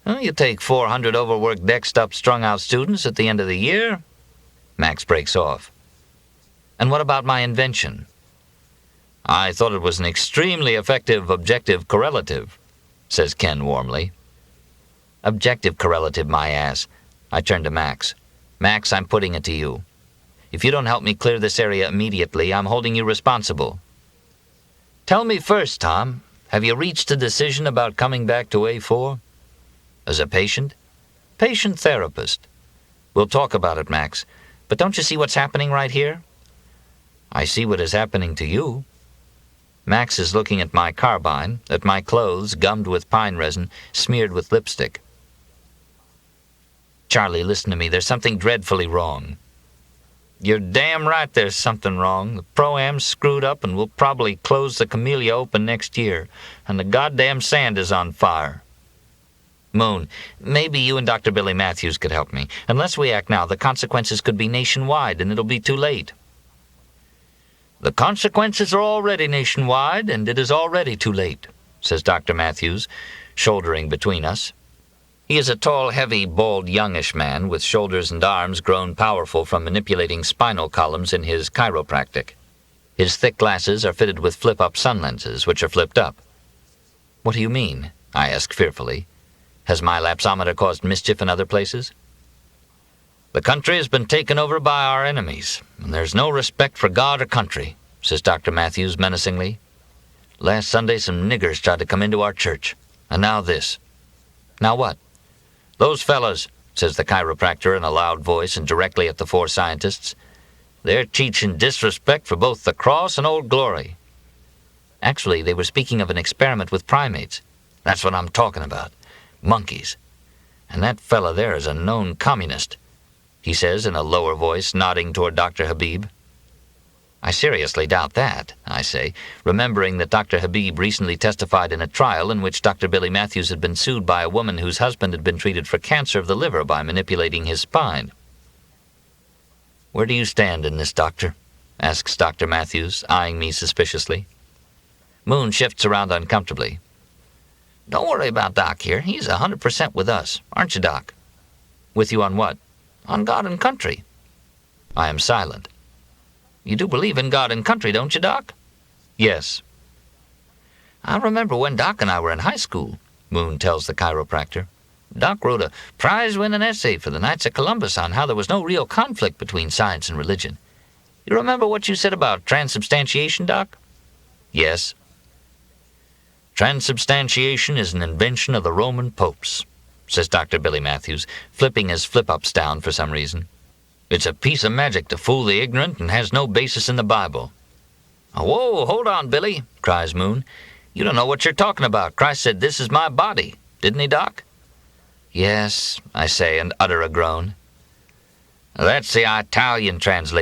Well, you take 400 overworked, dexed-up, strung-out students at the end of the year. Max breaks off. And what about my invention? I thought it was an extremely effective objective correlative, says Ken warmly. Objective correlative, my ass. I turn to Max. Max, I'm putting it to you. If you don't help me clear this area immediately, I'm holding you responsible. Tell me first, Tom, have you reached a decision about coming back to A4? As a patient? Patient therapist. We'll talk about it, Max. But don't you see what's happening right here? I see what is happening to you. Max is looking at my carbine, at my clothes gummed with pine resin, smeared with lipstick. Charlie, listen to me. There's something dreadfully wrong. You're damn right there's something wrong. The Pro-Am's screwed up and we'll probably close the Camellia Open next year. And the goddamn sand is on fire. Moon, maybe you and Dr. Billy Matthews could help me. Unless we act now, the consequences could be nationwide and it'll be too late. The consequences are already nationwide and it is already too late, says Dr. Matthews, shouldering between us. He is a tall, heavy, bald, youngish man with shoulders and arms grown powerful from manipulating spinal columns in his chiropractic. His thick glasses are fitted with flip-up sun lenses, which are flipped up. What do you mean? I ask fearfully. Has my lapsometer caused mischief in other places? The country has been taken over by our enemies, and there's no respect for God or country, says Dr. Matthews menacingly. Last Sunday some niggers tried to come into our church, and now this. Now what? Those fellas, says the chiropractor in a loud voice and directly at the four scientists, they're teaching disrespect for both the cross and Old Glory. Actually, they were speaking of an experiment with primates. That's what I'm talking about. Monkeys. And that fella there is a known communist, he says in a lower voice, nodding toward Dr. Habib. I seriously doubt that, I say, remembering that Dr. Habib recently testified in a trial in which Dr. Billy Matthews had been sued by a woman whose husband had been treated for cancer of the liver by manipulating his spine. Where do you stand in this, Doctor? Asks Dr. Matthews, eyeing me suspiciously. Moon shifts around uncomfortably. Don't worry about Doc here. He's 100% with us, aren't you, Doc? With you on what? On God and country. I am silent. You do believe in God and country, don't you, Doc? Yes. I remember when Doc and I were in high school, Moon tells the chiropractor. Doc wrote a prize-winning essay for the Knights of Columbus on how there was no real conflict between science and religion. You remember what you said about transubstantiation, Doc? Yes. Transubstantiation is an invention of the Roman popes, says Dr. Billy Matthews, flipping his flip-ups down for some reason. It's a piece of magic to fool the ignorant and has no basis in the Bible. Whoa, hold on, Billy, cries Moon. You don't know what you're talking about. Christ said, this is my body. Didn't he, Doc? Yes, I say, and utter a groan. That's the Italian translation.